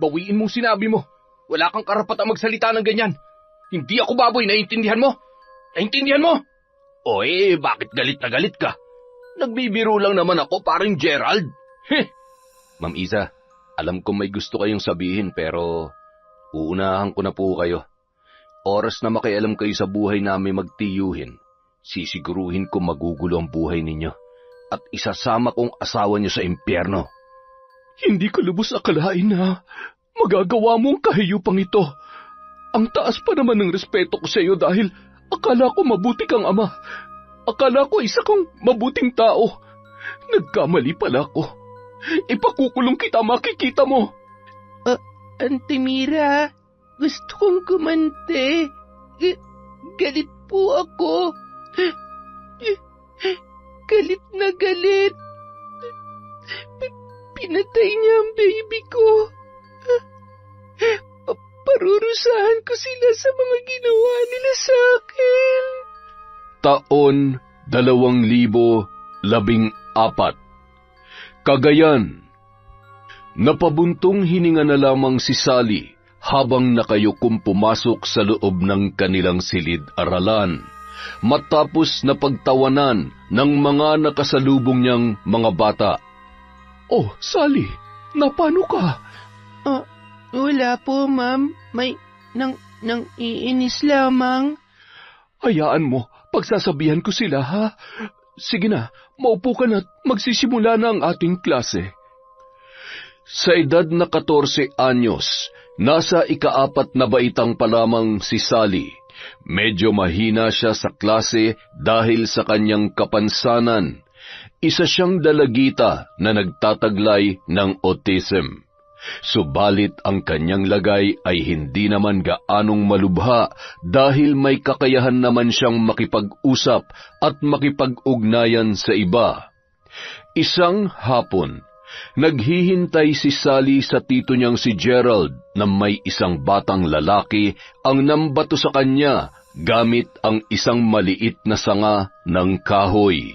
bawiin mong sinabi mo. Wala kang karapatang magsalita ng ganyan. Hindi ako baboy, naiintindihan mo? Naiintindihan mo? O bakit galit na galit ka? Nagbibiro lang naman ako, paring Gerald. Ma'am Isa, alam ko may gusto kayong sabihin pero uunahan ko na po kayo. Oras na makialam kayo sa buhay namin magtiyuhin, sisiguruhin ko magugulo ang buhay ninyo at isasama kong asawa niyo sa impyerno. Hindi ko lubos akalain na magagawa mo ang kahiyupang ito. Ang taas pa naman ng respeto ko sa iyo dahil akala ko mabuti kang ama. Akala ko isa kang mabuting tao. Nagkamali pala ako. Ipakukulong kita, makikita mo. Auntie Mira, gusto kong gumante. Galit po ako. Galit na galit. Pinatay niya ang baby ko. Parurusahan ko sila sa mga ginawa nila sa akin. Taon 2014. Cagayan. Napabuntong hininga na lamang si Sally habang nakayukom pumasok sa loob ng kanilang silid-aralan, matapos na pagtawanan ng mga nakasalubong niyang mga bata. Oh, Sally, napano ka? Wala po, ma'am. May nang iinis lamang. Hayaan mo, pagsasabihan ko sila, ha? Sige na, maupo ka na at magsisimula na ang ating klase. Sa edad na 14 anyos, nasa ika-4 na baitang pa lamang si Sally. Medyo mahina siya sa klase dahil sa kanyang kapansanan. Isa siyang dalagita na nagtataglay ng autism. Subalit ang kanyang lagay ay hindi naman gaanong malubha dahil may kakayahan naman siyang makipag-usap at makipag-ugnayan sa iba. Isang hapon, naghihintay si Sally sa tito niyang si Gerald na may isang batang lalaki ang nambato sa kanya gamit ang isang maliit na sanga ng kahoy.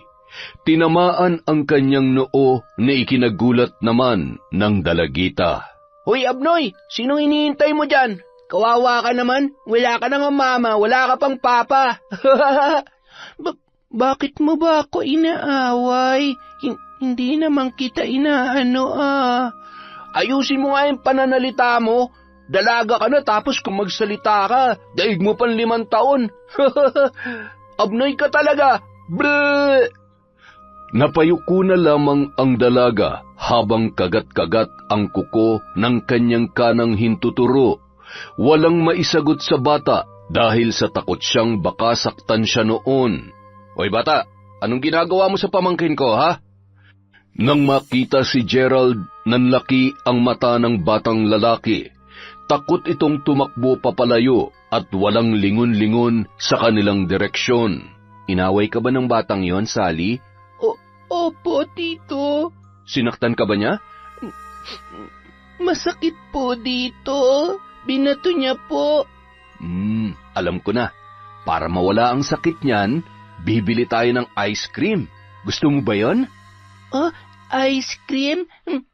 Tinamaan ang kanyang noo na ikinagulat naman ng dalagita. Hoy, Abnoy! Sinong hinihintay mo dyan? Kawawa ka naman. Wala ka nang mama, wala ka pang papa. Bakit mo ba ako inaaway? Hindi naman kita inaano Ayusin mo nga yung pananalita mo. Dalaga ka na tapos kung magsalita ka, daig mo pang 5 taon. Abnoy ka talaga. Bleh! Napayuko na lamang ang dalaga habang kagat-kagat ang kuko ng kanyang kanang hintuturo. Walang maisagot sa bata dahil sa takot siyang baka saktan siya noon. Hoy bata, anong ginagawa mo sa pamangkin ko, ha? Nang makita si Gerald, nanlaki ang mata ng batang lalaki. Takot itong tumakbo papalayo at walang lingon-lingon sa kanilang direksyon. Inaway ka ba ng batang yon, Sally? Opo, tito. Sinaktan ka ba niya? Masakit po dito. Binato niya po. Alam ko na. Para mawala ang sakit niyan, bibili tayo ng ice cream. Gusto mo ba yon? Ice cream?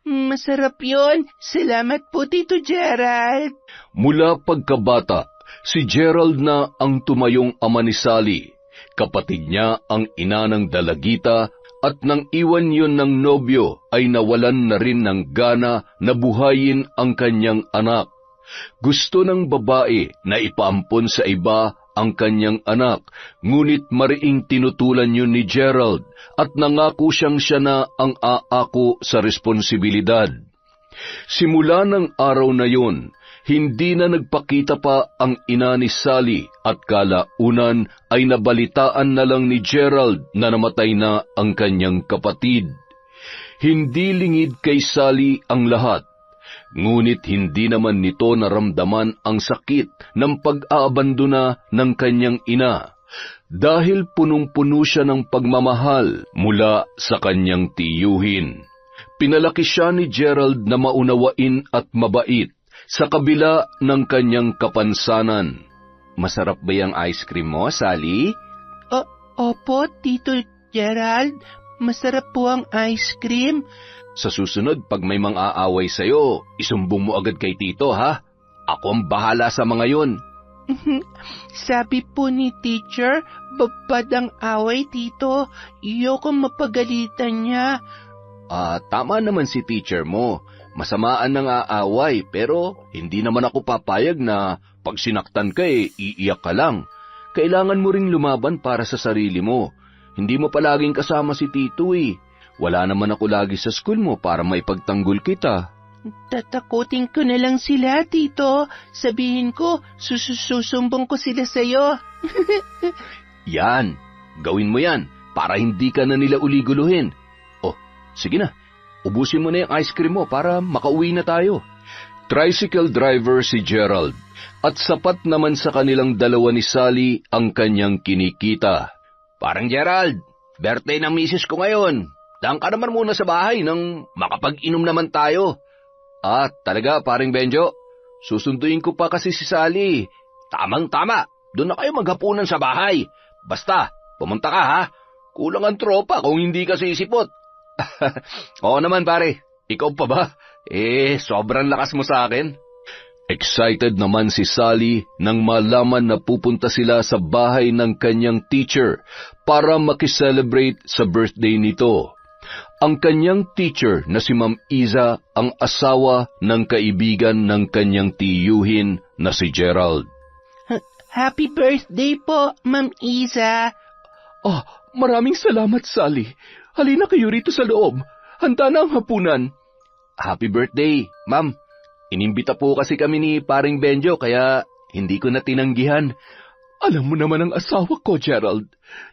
Masarap yon. Salamat po, Tito Gerald. Mula pagkabata, si Gerald na ang tumayong ama ni Sally. Kapatid niya ang ina ng dalagita at nang iwan yon ng nobyo ay nawalan na rin ng gana na buhayin ang kanyang anak. Gusto ng babae na ipaampon sa iba ang kanyang anak, ngunit mariing tinutulan yun ni Gerald at nangako siyang siya na ang aako sa responsibilidad. Simula ng araw na yun, hindi na nagpakita pa ang ina ni Sally at kalaunan ay nabalitaan na lang ni Gerald na namatay na ang kanyang kapatid. Hindi lingid kay Sally ang lahat, ngunit hindi naman nito naramdaman ang sakit ng pag-aabandona ng kanyang ina dahil punong-puno siya ng pagmamahal mula sa kanyang tiyuhin. Pinalaki siya ni Gerald na maunawain at mabait sa kabila ng kanyang kapansanan. Masarap ba yung ice cream mo, Sally? Opo, Tito Gerald. masarap po ang ice cream. Sa susunod, pag may mga aaway sa'yo, isumbong mo agad kay Tito, ha? Ako ang bahala sa mga yon. Sabi po ni teacher, babad ang away, Tito. Iyoko mapagalitan niya. Tama naman si teacher mo. Masamaan ng aaway, pero hindi naman ako papayag na pag sinaktan ka iiyak ka lang. Kailangan mo ring lumaban para sa sarili mo. Hindi mo palaging kasama si Tito Wala naman ako lagi sa school mo para maipagtanggol kita. Tatakutin ko na lang sila, Tito. Sabihin ko, susumbong ko sila sa'yo. Yan, gawin mo yan para hindi ka na nila uliguluhin. Sige na, ubusin mo na yung ice cream mo para makauwi na tayo. Tricycle driver si Gerald at sapat naman sa kanilang dalawa ni Sally ang kanyang kinikita. Parang Gerald, birthday ng misis ko ngayon. Daan ka naman muna sa bahay nang makapag-inom naman tayo. Talaga paring Benjo? Susunduin ko pa kasi si Sally. Tamang-tama, doon na kayo maghapunan sa bahay. Basta, pumunta ka ha. Kulang ang tropa kung hindi ka sisipot. Oo naman pare, ikaw pa ba? Sobrang lakas mo sa akin. Excited naman si Sally nang malaman na pupunta sila sa bahay ng kanyang teacher para makiselebrate sa birthday nito. Ang kanyang teacher na si Ma'am Iza ang asawa ng kaibigan ng kanyang tiyuhin na si Gerald. Happy birthday po, Ma'am Iza. Maraming salamat, Sally. Halina kayo rito sa loob. Handa na ang hapunan. Happy birthday, ma'am. Inimbita po kasi kami ni paring Benjo kaya hindi ko na tinanggihan. Alam mo naman ang asawa ko, Gerald.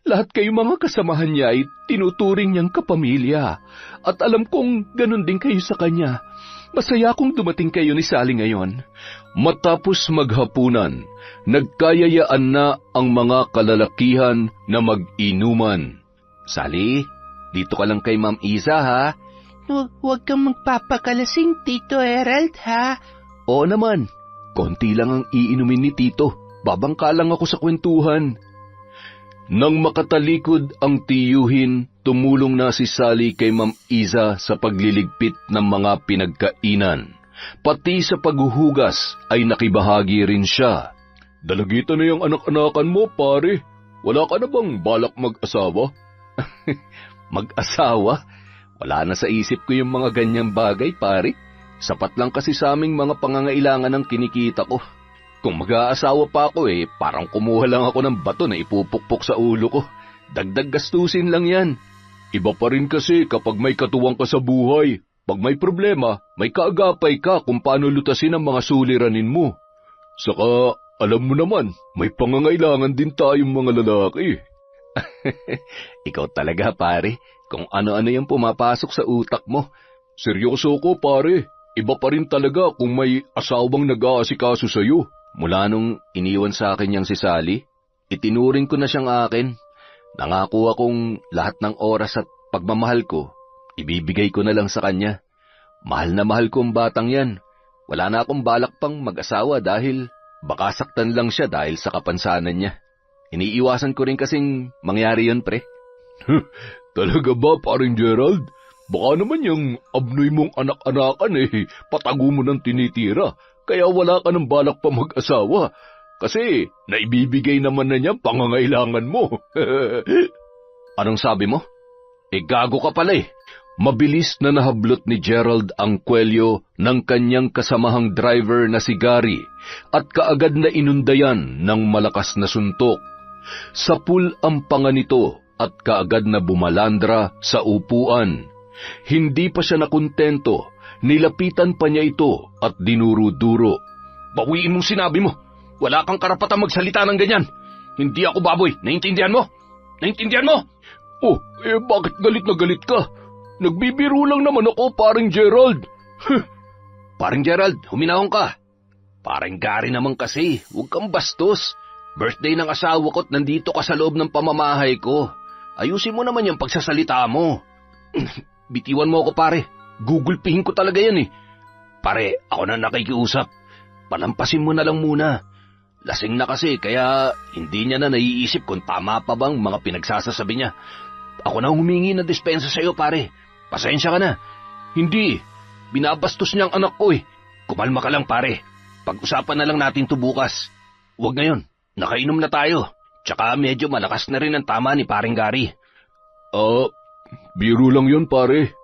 Lahat kayo mga kasamahan niya ay tinuturing niyang kapamilya. At alam kong ganun din kayo sa kanya. Masaya kong dumating kayo ni Sally ngayon. Matapos maghapunan, nagkayayaan na ang mga kalalakihan na mag-inuman. Sally, dito ka lang kay Ma'am Iza, ha? Huwag kang magpapakalasing, Tito Gerald, ha? Oo naman. Konti lang ang iinumin ni Tito. Babangka lang ako sa kwentuhan. Nang makatalikod ang tiyuhin, tumulong na si Sally kay Ma'am Iza sa pagliligpit ng mga pinagkainan. Pati sa paghuhugas ay nakibahagi rin siya. Dalagita na yung anak-anakan mo, pare. Wala ka na bang balak mag-asawa? Mag-asawa? Wala na sa isip ko yung mga ganyang bagay, pare. Sapat lang kasi sa aming mga pangangailangan ng kinikita ko. Kung mag-aasawa pa ako parang kumuha lang ako ng bato na ipupukpok sa ulo ko. Dagdag gastusin lang yan. Iba pa rin kasi kapag may katuwang ka sa buhay. Pag may problema, may kaagapay ka kung paano lutasin ang mga suliranin mo. Saka, alam mo naman, may pangangailangan din tayong mga lalaki. Ikaw talaga, pare. Kung ano-ano yung pumapasok sa utak mo. Seryoso ko, pare. Iba pa rin talaga kung may asawang nag-aasikaso sa'yo. Mula nung iniwan sa akin yang si Sally, itinuring ko na siyang akin. Nangako akong lahat ng oras at pagmamahal ko, ibibigay ko na lang sa kanya. Mahal na mahal ko ang batang yan. Wala na akong balak pang mag-asawa dahil baka saktan lang siya dahil sa kapansanan niya. Iniiwasan ko rin kasing mangyari yun, pre. Talaga ba, paring Gerald? Baka naman yung abnoy mong anak-anakan patago mo ng tinitira, kaya wala ka ng balak pa mag-asawa. Kasi naibibigay naman na niya pangangailangan mo. Anong sabi mo? Gago ka pala Mabilis na nahablot ni Gerald ang kwelyo ng kanyang kasamahang driver na si Gary at kaagad na inundayan ng malakas na suntok. Sapul ang panga nito at kaagad na bumalandra sa upuan. Hindi pa siya nakontento, nilapitan pa niya ito at dinuro-duro. Bawiin mong sinabi mo, wala kang karapatang magsalita ng ganyan. Hindi ako baboy, naintindihan mo? Naintindihan mo? Bakit galit na galit ka? Nagbibiro lang naman ako, paring Gerald. Paring Gerald, huminahon ka. Paring Gary naman kasi, huwag kang bastos. Birthday ng asawa ko't nandito ka sa loob ng pamamahay ko. Ayusin mo naman yung pagsasalita mo. Bitiwan mo ako, pare. Gugulpihin ko talaga yan Pare, ako na nakikiusap. Palampasin mo na lang muna. Lasing na kasi kaya hindi niya na naiisip kung tama pa bang mga pinagsasasabi niya. Ako na humingi ng dispensa sa'yo, pare. Pasensya ka na. Hindi. Binabastos niyang anak ko eh. Kumalma ka lang, pare. Pag-usapan na lang natin to bukas. Huwag ngayon. Nakainom na tayo. Tsaka medyo malakas na rin ang tama ni paring Gary. Biro lang yun, pare.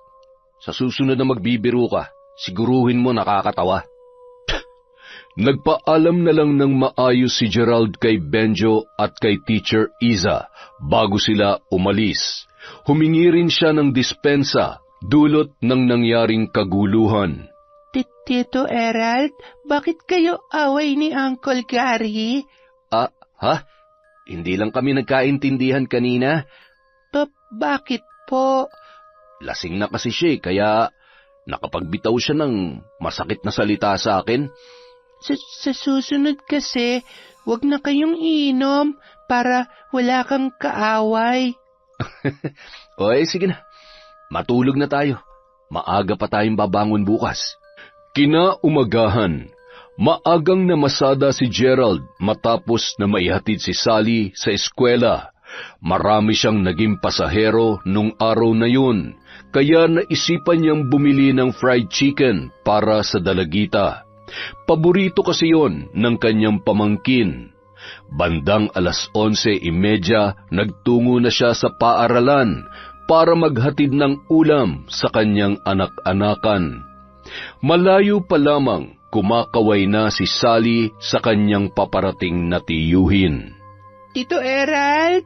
Sa susunod na magbibiro ka, siguruhin mo nakakatawa. Nagpaalam na lang ng maayos si Gerald kay Benjo at kay Teacher Iza bago sila umalis. Humingi rin siya ng dispensa dulot ng nangyaring kaguluhan. Tito Erald, bakit kayo away ni Uncle Gary? Hindi lang kami nagkaintindihan kanina. Bakit po? Lasing na kasi siya kaya nakapagbitaw siya ng masakit na salita sa akin. Sa susunod kasi, wag na kayong iinom para wala kang kaaway. Sige na. Matulog na tayo. Maaga pa tayong babangon bukas. Kinaumagahan, maagang namasada si Gerald matapos na maihatid si Sally sa eskwela. Marami siyang naging pasahero nung araw na yun, kaya naisipan niyang bumili ng fried chicken para sa dalagita. Paborito kasi yon ng kanyang pamangkin. Bandang 11:30, nagtungo na siya sa paaralan para maghatid ng ulam sa kanyang anak-anakan. Malayo pa lamang, kumakaway na si Sally sa kanyang paparating na tiyuhin. Tito Erald?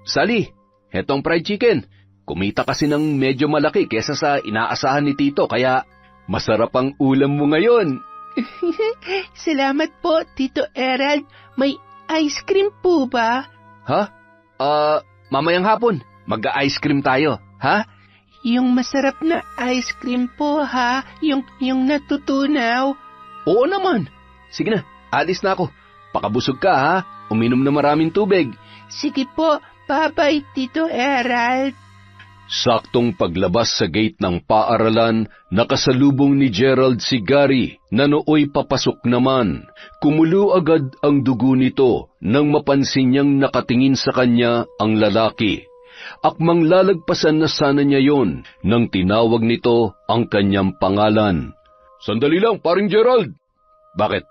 Sally, hetong fried chicken. Kumita kasi ng medyo malaki kesa sa inaasahan ni Tito, kaya masarap ang ulam mo ngayon. Salamat po, Tito Erald. May ice cream po ba? Mamayang hapon, mag-ice cream tayo, ha? Yung masarap na ice cream po, ha? Yung natutunaw. Oo naman. Sige na, alis na ako. Pakabusog ka, ha? Uminom na maraming tubig. Sige po, bye-bye, Tito Erald. Saktong paglabas sa gate ng paaralan, nakasalubong ni Gerald si Gary na nooy papasok naman. Kumulo agad ang dugo nito nang mapansin niyang nakatingin sa kanya ang lalaki. Akmang lalagpasan na sana niya yon nang tinawag nito ang kanyang pangalan. Sandali lang, paring Gerald! Bakit?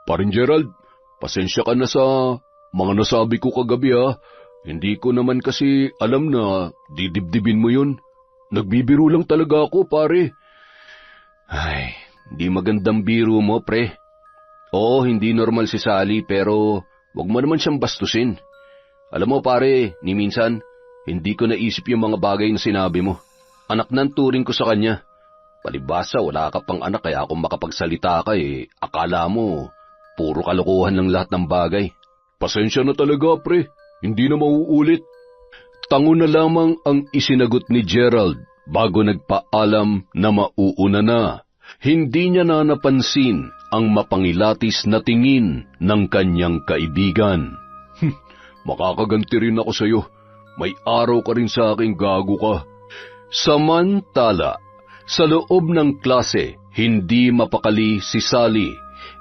Paring Gerald, pasensya ka na sa mga nasabi ko kagabi ha. Hindi ko naman kasi alam na didibdibin mo yun. Nagbibiro lang talaga ako, pare. Ay, hindi magandang biro mo, pre. Oo, hindi normal si Sally, pero wag mo naman siyang bastusin. Alam mo, pare, ni minsan, hindi ko naisip yung mga bagay na sinabi mo. Anak ng turing ko sa kanya. Palibasa, wala ka pang anak kaya kung makapagsalita ka akala mo, puro kalokohan ng lahat ng bagay. Pasensya na talaga, pre. Hindi na mauulit. Tango na lamang ang isinagot ni Gerald bago nagpaalam na mauuna na. Hindi niya na napansin ang mapangilatis na tingin ng kanyang kaibigan. Makakaganti rin ako sa iyo. May araw ka rin sa aking gago ka. Samantala, sa loob ng klase, hindi mapakali si Sally.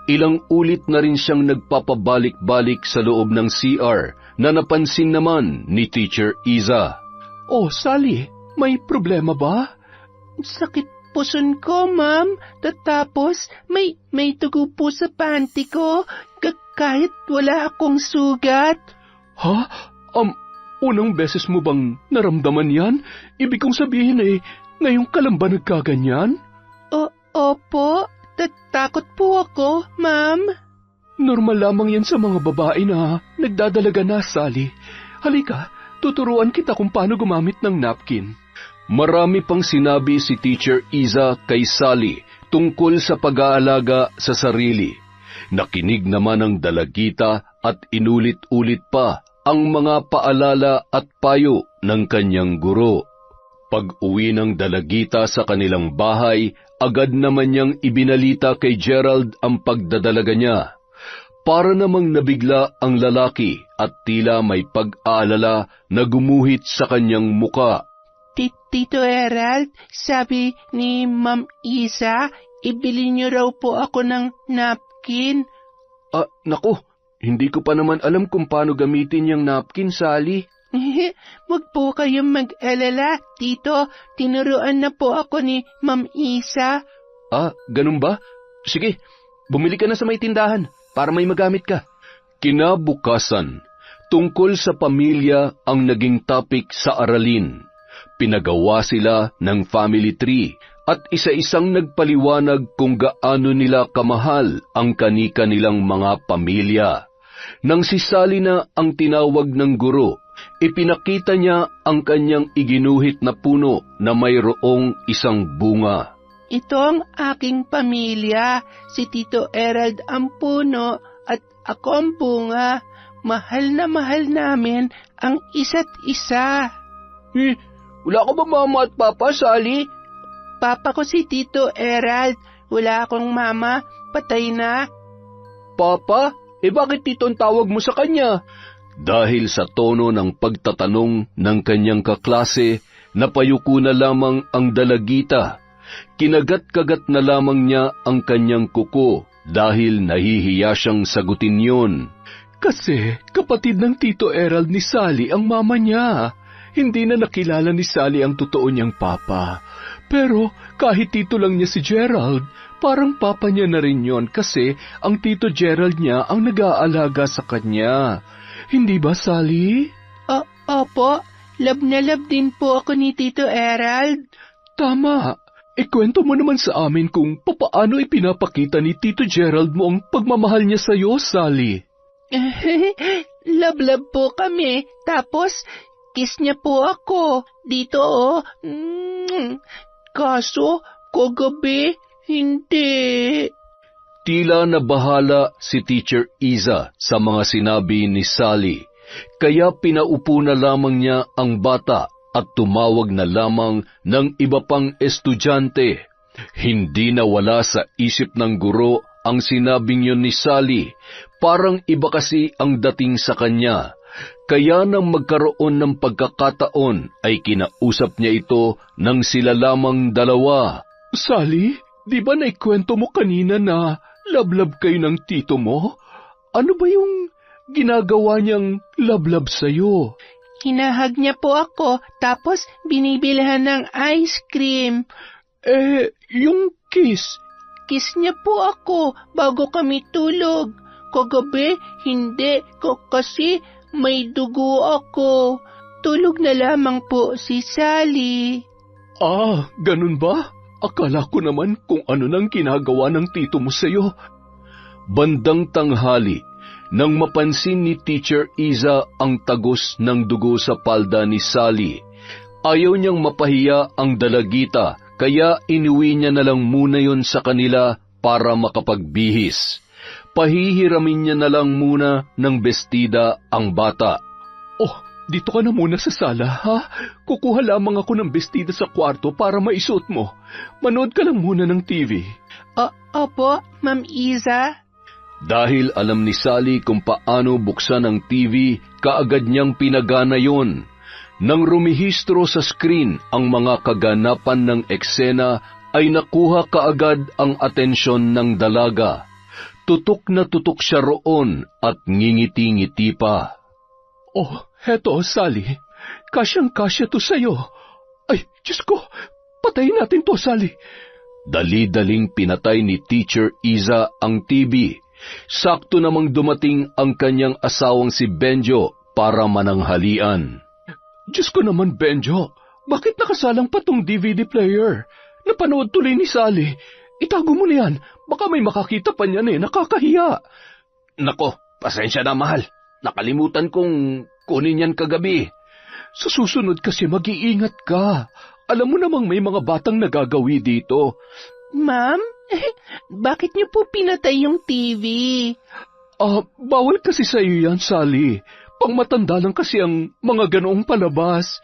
Ilang ulit na rin siyang nagpapabalik-balik sa loob ng CR na napansin naman ni Teacher Iza. Oh, Sally, may problema ba? Sakit puson ko, ma'am. Tapos, may tugo po sa panty ko. Kahit wala akong sugat. Ha? Unang beses mo bang naramdaman yan? Ibig kong sabihin ngayon ka lang ba nagkaganyan? Opo. Takot po ako, ma'am. Normal lamang yan sa mga babae na nagdadalaga na, Sally. Halika, tuturuan kita kung paano gumamit ng napkin. Marami pang sinabi si Teacher Iza kay Sally tungkol sa pag-aalaga sa sarili. Nakinig naman ang dalagita at inulit-ulit pa ang mga paalala at payo ng kanyang guro. Pag-uwi ng dalagita sa kanilang bahay, agad naman niyang ibinalita kay Gerald ang pagdadalaga niya. Para namang nabigla ang lalaki at tila may pag-aalala na gumuhit sa kanyang muka. Tito Erald, sabi ni Ma'am Isa, ibili niyo raw po ako ng napkin. Naku, hindi ko pa naman alam kung paano gamitin yung napkin, Sally. Huwag po kayong mag-alala, Tito. Tinuruan na po ako ni Ma'am Isa. Ah, ganun ba? Sige, bumili ka na sa may tindahan para may magamit ka. Kinabukasan, tungkol sa pamilya ang naging topic sa aralin. Pinagawa sila ng family tree at isa-isang nagpaliwanag kung gaano nila kamahal ang kani-kanilang mga pamilya. Nang si Sally na ang tinawag ng guro, ipinakita niya ang kanyang iginuhit na puno na mayroong isang bunga. Ito ang aking pamilya, si Tito Erald ang puno at ako ang bunga. Mahal na mahal namin ang isa't isa. Wala ka ba mama at papa, Sally? Papa ko si Tito Erald. Wala akong mama, patay na. Papa? Bakit Tito ang tawag mo sa kanya? Dahil sa tono ng pagtatanong ng kanyang kaklase, napayuko na lamang ang dalagita. Kinagat-kagat na lamang niya ang kanyang kuko dahil nahihiya siyang sagutin yun. Kasi kapatid ng Tito Erald ni Sally ang mama niya. Hindi na nakilala ni Sally ang totoo niyang papa. Pero kahit tito lang niya si Gerald, parang papa niya na rin yon kasi ang Tito Gerald niya ang nag-aalaga sa kanya. Hindi ba, Sally? Opo, love na love din po ako ni Tito Erald. Tama. Ikwento mo naman sa amin kung papaano ipinapakita ni Tito Gerald mo ang pagmamahal niya sa'yo, Sally. Love po kami. Tapos, kiss niya po ako. Dito, oh. Kaso, kagabi, hindi. Tila nabahala si Teacher Iza sa mga sinabi ni Sally, kaya pinaupo na lamang niya ang bata at tumawag na lamang ng iba pang estudyante. Hindi nawala sa isip ng guro ang sinabing yun ni Sally, parang iba kasi ang dating sa kanya. Kaya nang magkaroon ng pagkakataon ay kinausap niya ito ng sila lamang dalawa. Sally, di ba naikwento mo kanina na lablab kayo ng tito mo? Ano ba yung ginagawa niyang lablab sa'yo? Hinahag niya po ako, tapos binibilhan ng ice cream. Yung kiss? Kiss niya po ako bago kami tulog. Kagabi, hindi ko kasi may dugo ako. Tulog na lamang po si Sally. Ah, ganun ba? Akala ko naman kung ano nang ginagawa ng tito mo sa'yo. Bandang tanghali, nang mapansin ni Teacher Iza ang tagos ng dugo sa palda ni Sally, ayaw niyang mapahiya ang dalagita, kaya inuwi niya na lang muna yon sa kanila para makapagbihis. Pahihiramin niya na lang muna ng bestida ang bata. Oh, dito ka na muna sa sala, ha? Kukuha lamang ako ng bestida sa kwarto para maisuot mo. Manood ka lang muna ng TV. Opo, Ma'am Iza. Dahil alam ni Sally kung paano buksan ang TV, kaagad niyang pinagana yon. Nang rumihistro sa screen ang mga kaganapan ng eksena, ay nakuha kaagad ang atensyon ng dalaga. Tutok na tutok siya roon at ngingiti-ngiti pa. Oh, heto, Sally. Kasyang-kasya to sa'yo. Ay, Diyos ko, patayin natin to, Sally. Dali-daling pinatay ni Teacher Iza ang TV. Sakto namang dumating ang kanyang asawang si Benjo para mananghalian. Diyos ko naman, Benjo. Bakit nakasalang pa tong DVD player? Napanood tuloy ni Sally. Itago mo na yan. Baka may makakita pa niyan nakakahiya. Nako, pasensya na mahal. Nakalimutan kong kunin yan kagabi. Sa susunod kasi mag-iingat ka. Alam mo namang may mga batang nagagawi dito. Ma'am, bakit niyo po pinatay yung TV? Bawal kasi sa iyo yan, Sally. Pangmatanda lang kasi ang mga ganoong palabas.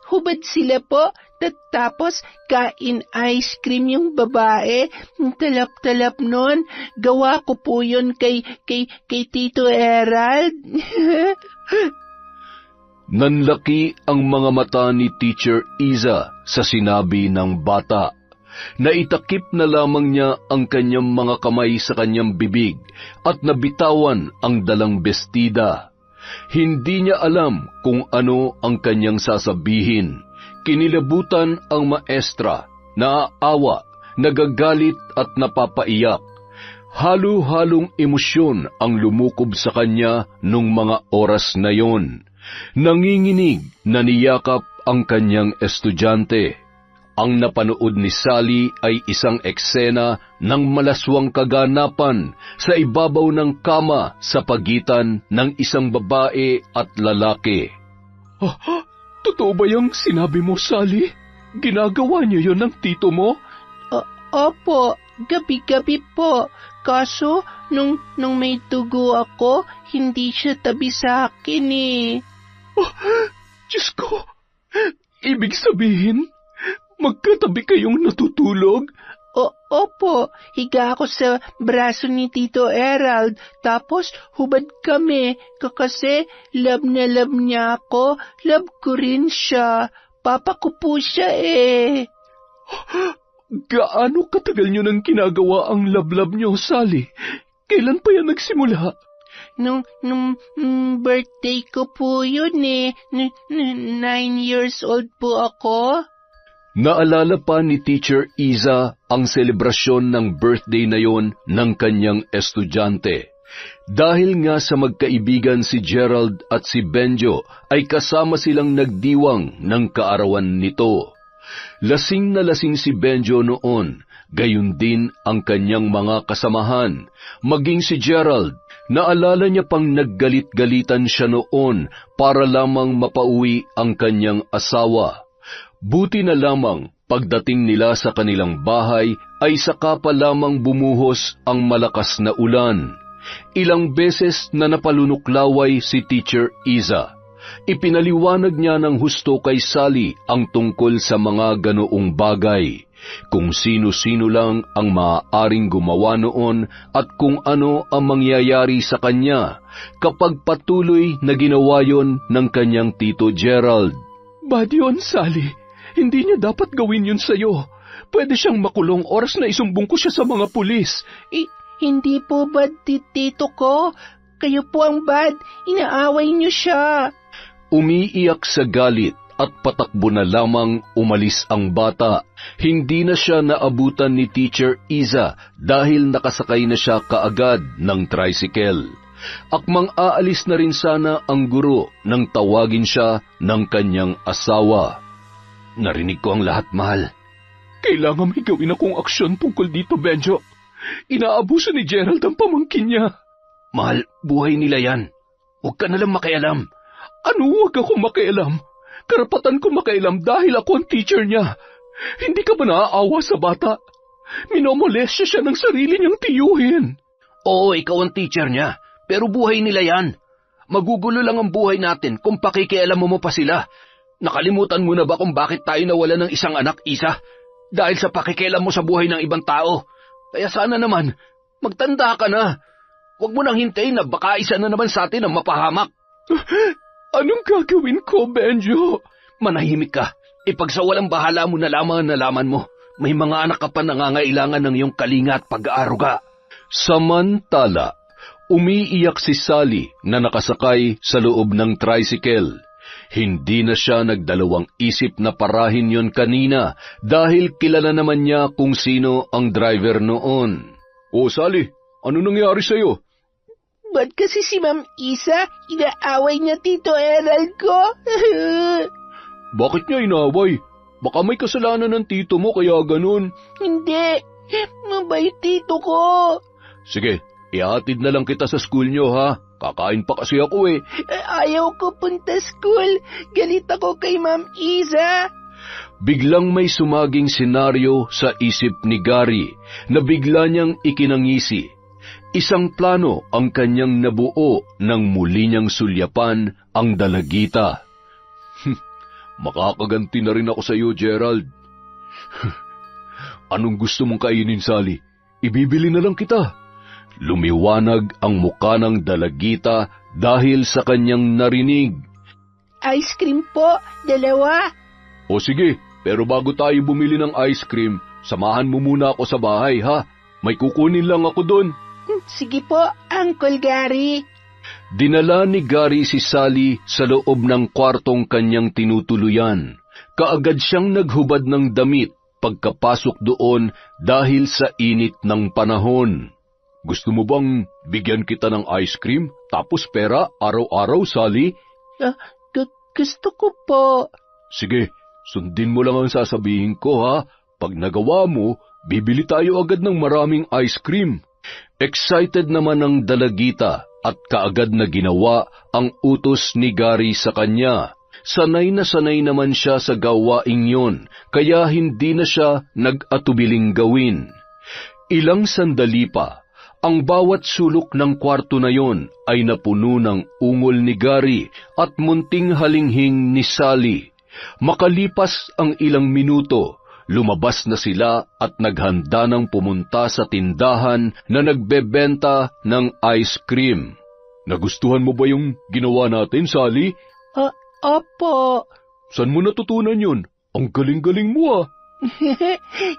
Hubad sila po. Tapos, kain ice cream yung babae. Talap-talap nun. Gawa ko po yun kay Tito Erald. Nanlaki ang mga mata ni Teacher Iza sa sinabi ng bata. Naitakip na lamang niya ang kanyang mga kamay sa kanyang bibig at nabitawan ang dalang bestida. Hindi niya alam kung ano ang kanyang sasabihin. Kinilabutan ang maestra, naaawa, nagagalit at napapaiyak. Halo-halong emosyon ang lumukob sa kanya nung mga oras na yon. Nanginginig na niyakap ang kanyang estudyante. Ang napanood ni Sally ay isang eksena ng malaswang kaganapan sa ibabaw ng kama sa pagitan ng isang babae at lalaki. Totoo ba yung sinabi mo, Sally? Ginagawa niyo yon ng tito mo? Opo, gabi-gabi po. Kaso, nung may dugo ako, hindi siya tabi sa akin eh. Diyos ko! Ibig sabihin, magkatabi kayong natutulog? Opo, higa ako sa braso ni Tito Erald, tapos hubad kami, kasi love na love niya ako, love ko rin siya, papa ko po siya eh. Gaano katagal nyo nang ginagawa ang love-love nyo, Sally? Kailan pa yan nagsimula? Nung birthday ko po yun eh, 9 years old po ako. Naalala pa ni Teacher Iza ang selebrasyon ng birthday na yon ng kanyang estudyante. Dahil nga sa magkaibigan si Gerald at si Benjo ay kasama silang nagdiwang ng kaarawan nito. Lasing na lasing si Benjo noon, gayon din ang kanyang mga kasamahan, maging si Gerald. Naalala niya pang naggalit-galitan siya noon para lamang mapauwi ang kanyang asawa. Buti na lamang pagdating nila sa kanilang bahay ay saka pa lamang bumuhos ang malakas na ulan. Ilang beses na napalunuklaway si Teacher Iza. Ipinaliwanag niya ng husto kay Sally ang tungkol sa mga ganoong bagay, kung sino-sino lang ang maaaring gumawa noon at kung ano ang mangyayari sa kanya kapag patuloy na ginawa yon ng kanyang Tito Gerald. Bad yun, Sally. Hindi niya dapat gawin yun sa'yo. Pwede siyang makulong oras na isumbong ko siya sa mga pulis. Hindi po bad, tito ko. Kayo po ang bad. Inaaway niyo siya. Umiiyak sa galit at patakbo na lamang umalis ang bata. Hindi na siya naabutan ni Teacher Iza dahil nakasakay na siya kaagad ng tricycle. Akmang aalis na rin sana ang guro nang tawagin siya ng kanyang asawa. Narinig ko ang lahat, mahal. Kailangan may gawin akong aksyon tungkol dito, Benjo. Inaabuso ni Gerald ang pamangkin niya. Mahal, buhay nila yan. Huwag ka nalang makialam. Ano huwag ako makialam? Karapatan ko makialam dahil ako ang teacher niya. Hindi ka ba naaawa sa bata? Minomolestya siya ng sarili niyang tiyuhin. Oo, ikaw ang teacher niya. Pero buhay nila yan. Magugulo lang ang buhay natin kung pakikialam mo pa sila. Nakalimutan mo na ba kung bakit tayo nawala ng isang anak, Isa? Dahil sa pakikialam mo sa buhay ng ibang tao. Kaya sana naman, magtanda ka na. Huwag mo nang hintayin na baka isa na naman sa atin ang mapahamak. Anong gagawin ko, Benjo? Manahimik ka. Ipagsawalang bahala mo na lamang ang nalaman mo. May mga anak ka pa nangangailangan ng iyong kalinga at pag-aaruga. Samantala, umiiyak si Sally na nakasakay sa loob ng tricycle. Hindi na siya nagdalawang isip na parahin yon kanina dahil kilala naman niya kung sino ang driver noon. O Sally, ano nangyari sa'yo? Ba't kasi si Ma'am Isa, inaaway niya Tito Erald ko? Bakit niya inaaway? Baka may kasalanan ng tito mo kaya ganun. Hindi, mabait tito ko. Sige, ihatid na lang kita sa school niyo ha. Kakain pa kasi ako eh. Ayaw ko punta school. Galit ako kay Ma'am Isa. Biglang may sumaging senaryo sa isip ni Gary na bigla niyang ikinangisi. Isang plano ang kanyang nabuo nang muli niyang sulyapan ang dalagita. Makakaganti na rin ako sa iyo, Gerald. Anong gusto mong kainin, Sally? Ibibili na lang kita. Lumiwanag ang muka ng dalagita dahil sa kanyang narinig. Ice cream po, 2. O sige, pero bago tayo bumili ng ice cream, samahan mo muna ako sa bahay, ha? May kukunin lang ako doon. Sige po, Uncle Gary. Dinala ni Gary si Sally sa loob ng kwartong kanyang tinutuluyan. Kaagad siyang naghubad ng damit pagkapasok doon dahil sa init ng panahon. Gusto mo bang bigyan kita ng ice cream tapos pera araw-araw, Sally? Gusto ko po. Sige, sundin mo lang ang sasabihin ko ha. Pag nagawa mo, bibili tayo agad ng maraming ice cream. Excited naman ang dalagita at kaagad na ginawa ang utos ni Gary sa kanya. Sanay na sanay naman siya sa gawaing yon, kaya hindi na siya nag-atubiling gawin. Ilang sandali pa, ang bawat sulok ng kwarto na yon ay napuno ng ungol ni Gary at munting halinghing ni Sally. Makalipas ang ilang minuto, lumabas na sila at naghanda ng pumunta sa tindahan na nagbebenta ng ice cream. Nagustuhan mo ba yung ginawa natin, Sally? Opo. Saan mo natutunan yun? Ang galing-galing mo ah.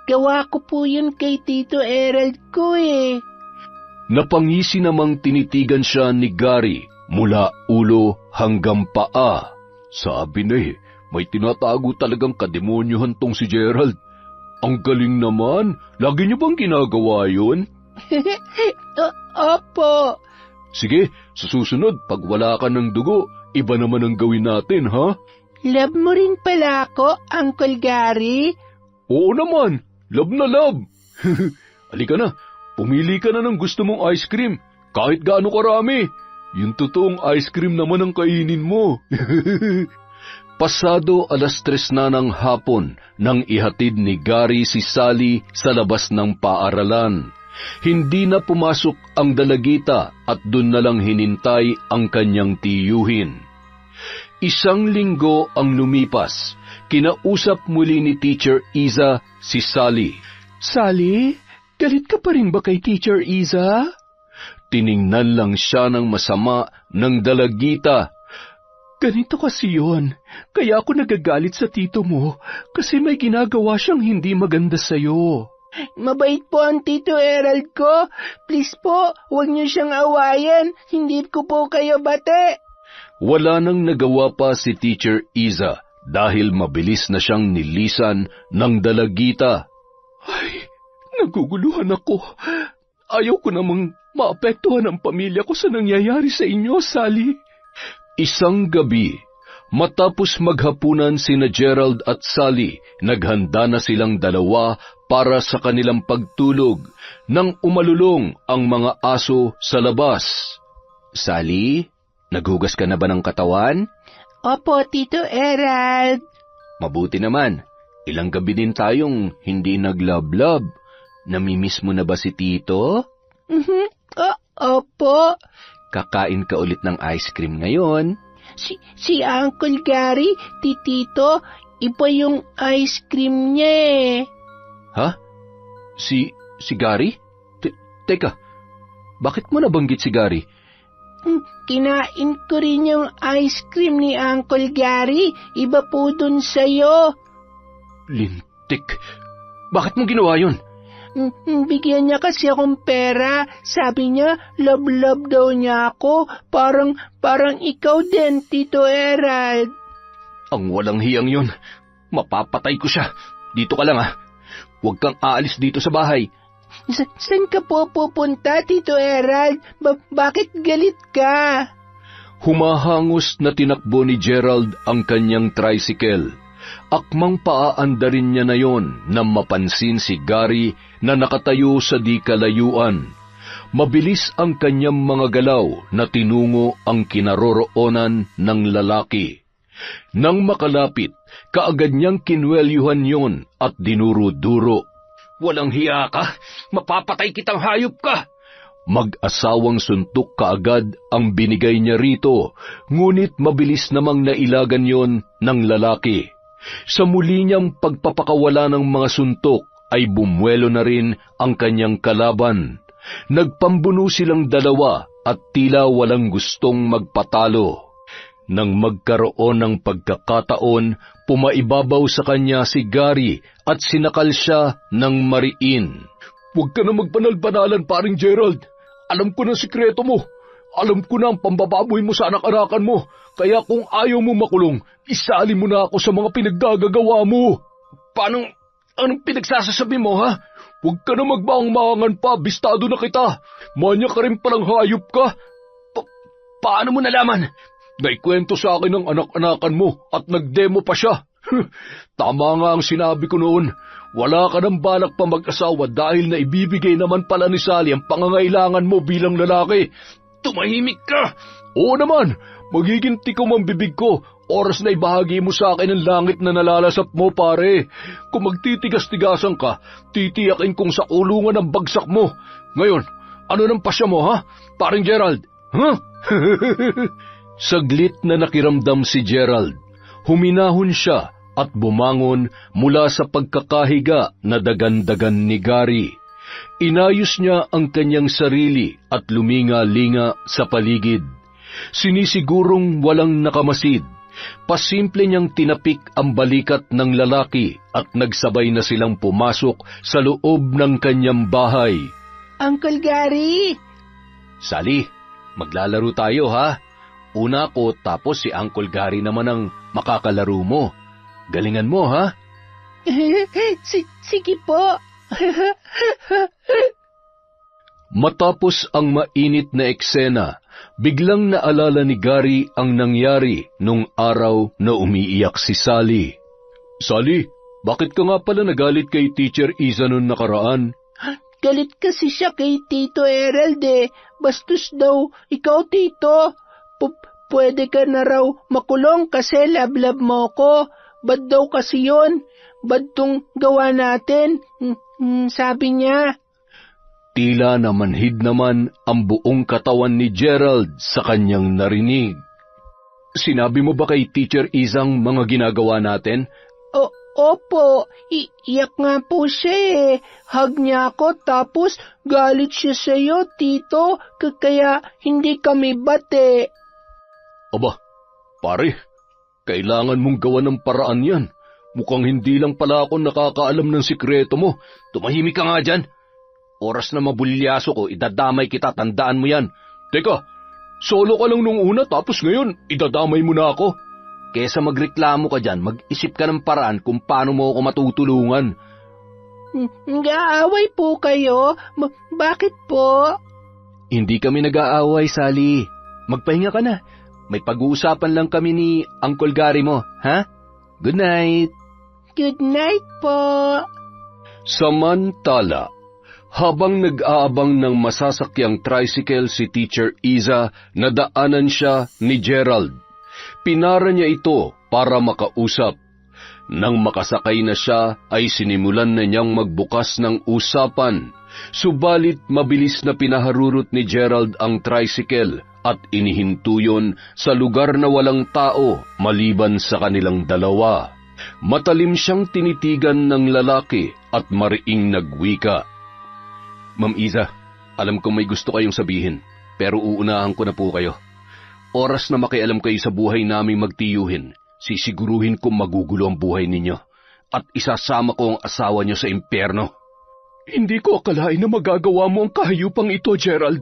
Gawa ko po yun kay Tito Erald ko eh. Napangisi namang tinitigan siya ni Gary mula ulo hanggang paa. Sabi na may tinatago talagang kademonyohan tong si Gerald. Ang galing naman. Lagi niyo bang ginagawa yun? Opo. Sige, sa susunod, pag wala ka ng dugo, iba naman ang gawin natin, ha? Love mo rin pala ako, Uncle Gary? Oo naman, love na love. Halika na, pumili ka na ng gusto mong ice cream, kahit gaano karami. Yung totoong ice cream naman ang kainin mo. Pasado 3:00 na ng hapon nang ihatid ni Gary si Sally sa labas ng paaralan. Hindi na pumasok ang dalagita at dun na lang hinintay ang kanyang tiyuhin. 1 linggo ang lumipas. Kinausap muli ni Teacher Iza si Sally. Sally, galit ka pa rin ba kay Teacher Iza? Tiningnan lang siya ng masama ng dalagita. Ganito kasi yun. Kaya ako nagagalit sa tito mo kasi may ginagawa siyang hindi maganda sa'yo. Mabait po ang Tito Erald ko. Please po, huwag niyo siyang awayan. Hindi ko po kayo bate. Wala nang nagawa pa si Teacher Iza dahil mabilis na siyang nilisan ng dalagita. Ay, naguguluhan ako. Ayaw ko namang maapektuhan ang pamilya ko sa nangyayari sa inyo, Sally. Isang gabi, matapos maghapunan sina Gerald at Sally, naghanda na silang dalawa para sa kanilang pagtulog nang umalulong ang mga aso sa labas. Sally, naghugas ka na ba ng katawan? Opo, Tito Erald. Mabuti naman. Ilang gabi din tayong hindi naglablab. Namimiss mo na ba si Tito? Opo. Kakain ka ulit ng ice cream ngayon. Si Uncle Gary, Tito, iba yung ice cream niya eh. Ha? Si Gary? Teka, bakit mo nabanggit si Gary? Kinain ko rin yung ice cream ni Uncle Gary. Iba po dun sa'yo. Lintik. Bakit mo ginawa yun? Bigyan niya kasi akong pera. Sabi niya, love daw niya ako. Parang ikaw din, Tito Erald. Ang walang hiyang yun. Mapapatay ko siya. Dito ka lang Huwag kang aalis dito sa bahay. Saan ka po pupunta, Tito Erald? Bakit galit ka? Humahangos na tinakbo ni Gerald ang kanyang tricycle. Akmang paaandarin niya na yon nang mapansin si Gary na nakatayo sa di kalayuan. Mabilis ang kanyang mga galaw na tinungo ang kinaroroonan ng lalaki. Nang makalapit, kaagad niyang kinwelyuhan yon at dinuro-duro. Walang hiya ka! Mapapatay kitang hayop ka! Mag-asawang suntok kaagad ang binigay niya rito, ngunit mabilis namang nailagan yon ng lalaki. Sa muli niyang pagpapakawala ng mga suntok, ay bumuelo na rin ang kanyang kalaban. Nagpambuno silang dalawa at tila walang gustong magpatalo. Nang magkaroon ng pagkakataon, pumaibabaw sa kanya si Gary at sinakal siya ng mariin. Huwag ka na magpanal-panalan, paring Gerald. Alam ko na sikreto mo. Alam ko na ang pambababoy mo sa anak-anakan mo, kaya kung ayaw mo makulong, isali mo na ako sa mga pinagdagagawa mo. Anong pinagsasasabi mo, ha? Huwag ka na magbaang-maangan pa, bistado na kita. Manya ka rin palang hayop ka. Paano mo nalaman? Naikwento sa akin ng anak-anakan mo at nagdemo pa siya. Tama nga ang sinabi ko noon. Wala ka ng balak pa mag-asawa dahil na ibibigay naman pala ni Sally ang pangangailangan mo bilang lalaki. Tumahimik ka! Oo naman, magiging tikom ang bibig ko. Oras na ibahagi mo sa akin ang langit na nalalasap mo, pare. Kung magtitigas-tigasan ka, titiyakin kong sa kulungan ang bagsak mo. Ngayon, ano nang pasya mo, ha? Paring Gerald, ha? Saglit na nakiramdam si Gerald. Huminahon siya at bumangon mula sa pagkakahiga na dagan-dagan ni Gary. Inayos niya ang kanyang sarili at luminga-linga sa paligid. Sinisigurong walang nakamasid. Pasimple niyang tinapik ang balikat ng lalaki at nagsabay na silang pumasok sa loob ng kanyang bahay. Uncle Gary! Sally, maglalaro tayo ha. Una ko tapos si Uncle Gary naman ang makakalaro mo. Galingan mo ha. Sige po. Matapos ang mainit na eksena, biglang naalala ni Gary ang nangyari nung araw na umiiyak si Sally. Sally, bakit ka nga pala nagalit kay Teacher Isa noon nakaraan? Galit kasi siya kay Tito Erald Bastos daw, ikaw Tito. Pwede ka na raw makulong kasi lablab mo ko. Bad daw kasi yun. Bad tong gawa natin. Sabi niya. Tila namanhid naman ang buong katawan ni Gerald sa kanyang narinig. Sinabi mo ba kay Teacher Isang mga ginagawa natin? Opo, iyak nga po siya Hug niya ako tapos galit siya sa'yo, Tito, kaya hindi kami bate. Aba, pare, kailangan mong gawa ng paraan yan. Mukhang hindi lang pala ako nakakaalam ng sikreto mo. Tumahimik ka nga dyan. Oras na mabulyaso ko, idadamay kita, tandaan mo yan. Teka, solo ka lang nung una tapos ngayon, idadamay mo na ako. Kesa magreklamo ka dyan, mag-isip ka ng paraan kung paano mo ako matutulungan. Nag-aaway po kayo? Bakit po? Hindi kami nag-aaway, Sally. Magpahinga ka na. May pag-uusapan lang kami ni Uncle Gary mo, ha? Good night. Good night po. Samantala, habang nag-aabang ng masasakyang tricycle si Teacher Isa, nadaanan siya ni Gerald. Pinara niya ito para makausap. Nang makasakay na siya, ay sinimulan na niyang magbukas ng usapan. Subalit mabilis na pinaharurot ni Gerald ang tricycle at inihinto yun sa lugar na walang tao maliban sa kanilang dalawa. Matalim siyang tinitigan ng lalaki at mariing nagwika. Ma'am Isa, alam ko may gusto kayong sabihin, pero uunahan ko na po kayo. Oras na makialam kayo sa buhay naming magtiyuhin, sisiguruhin kong magugulo ang buhay ninyo at isasama ko ang asawa niyo sa impyerno. Hindi ko akalain na magagawa mo ang kahayupang ito, Gerald.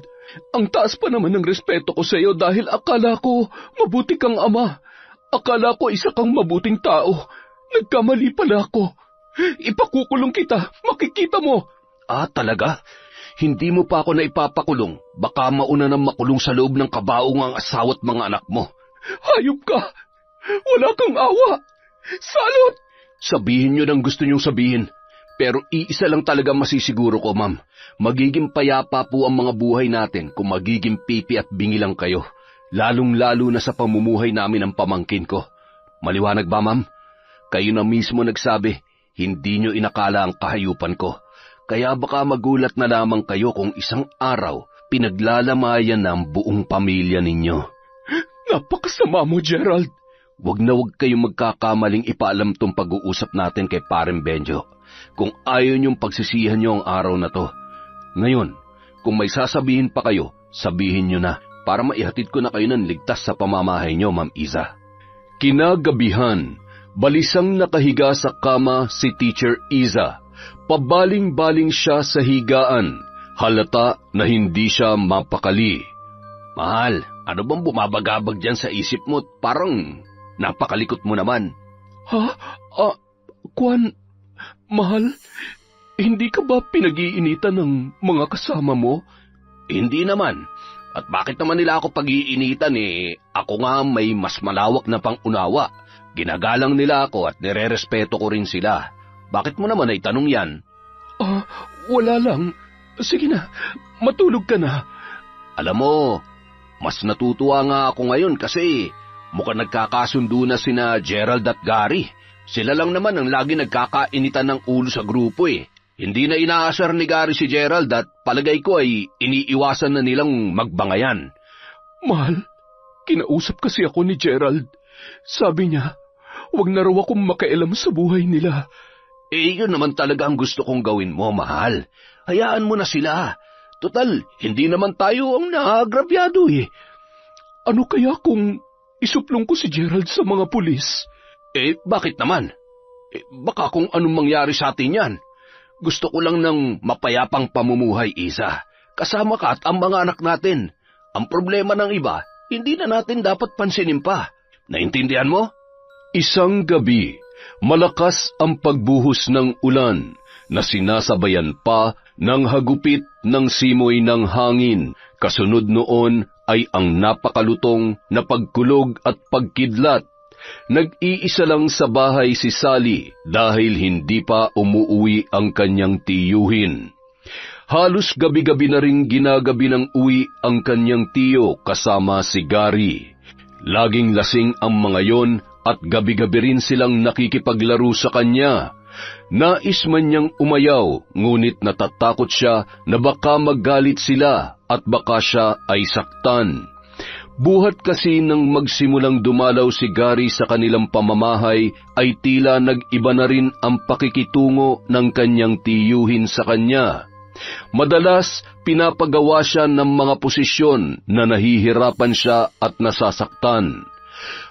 Ang taas pa naman ng respeto ko sa iyo dahil akala ko mabuti kang ama. Akala ko isa kang mabuting tao. Nagkamali pala ako. Ipakukulong kita, makikita mo. Ah, talaga? Hindi mo pa ako na ipapakulong. Baka mauna nang makulong sa loob ng kabaong ang asawa at mga anak mo. Hayop ka! Wala kang awa! Salot! Sabihin niyo ng gusto niyong sabihin. Pero iisa lang talaga masisiguro ko, ma'am. Magiging payapa po ang mga buhay natin kung magiging pipi at bingi lang kayo. Lalong-lalo na sa pamumuhay namin ng pamangkin ko. Maliwanag ba, ma'am? Kayo na mismo nagsabi, hindi niyo inakala ang kahayupan ko. Kaya baka magulat na lamang kayo kung isang araw pinaglalamayan na ang buong pamilya ninyo. Napakasama mo, Gerald. Wag na wag kayong magkakamaling ipaalam tong pag-uusap natin kay Pareng Benjo. Kung ayaw niyong pagsisihan niyo ang araw na to. Ngayon, kung may sasabihin pa kayo, sabihin niyo na para maihatid ko na kayo ng ligtas sa pamamahay niyo, Ma'am Isa. Kinagabihan, balisang nakahiga sa kama si Teacher Isa. Pabaling-baling siya sa higaan, halata na hindi siya mapakali. Mahal, ano bang bumabagabag dyan sa isip mo? Parang napakalikot mo naman. Ha? Kwan, mahal, hindi ka ba pinag-iinitan ng mga kasama mo? Hindi naman. At bakit naman nila ako pag-iinitan ako nga may mas malawak na pangunawa. Ginagalang nila ako at nirerespeto ko rin sila. Bakit mo naman ay tanong yan? Wala lang. Sige na, matulog ka na. Alam mo, mas natutuwa nga ako ngayon kasi mukhang nagkakasundo na sina Gerald at Gary. Sila lang naman ang lagi nagkakainitan ng ulo sa grupo Hindi na inaasar ni Gary si Gerald at palagay ko ay iniiwasan na nilang magbangayan. Mahal, kinausap kasi ako ni Gerald. Sabi niya, wag na raw akong makialam sa buhay nila. Yun naman talaga ang gusto kong gawin mo, mahal. Hayaan mo na sila. Total, hindi naman tayo ang naagrabyado Ano kaya kung isuplong ko si Gerald sa mga pulis? Bakit naman? Baka kung anong mangyari sa atin yan. Gusto ko lang ng mapayapang pamumuhay, Isa. Kasama ka at ang mga anak natin. Ang problema ng iba, hindi na natin dapat pansinin pa. Naintindihan mo? Isang gabi, malakas ang pagbuhos ng ulan na sinasabayan pa ng hagupit ng simoy ng hangin. Kasunod noon ay ang napakalutong na pagkulog at pagkidlat. Nag-iisa lang sa bahay si Sally dahil hindi pa umuuwi ang kanyang tiyuhin. Halos gabi-gabi na ring ginagabi ng uwi ang kanyang tiyo kasama si Gary. Laging lasing ang mga yon at gabi-gabi rin silang nakikipaglaro sa kanya. Nais man niyang umayaw, ngunit natatakot siya na baka magalit sila at baka siya ay saktan. Buhat kasi nang magsimulang dumalaw si Gary sa kanilang pamamahay ay tila nag-iba na rin ang pakikitungo ng kanyang tiyuhin sa kanya. Madalas pinapagawa siya ng mga posisyon na nahihirapan siya at nasasaktan.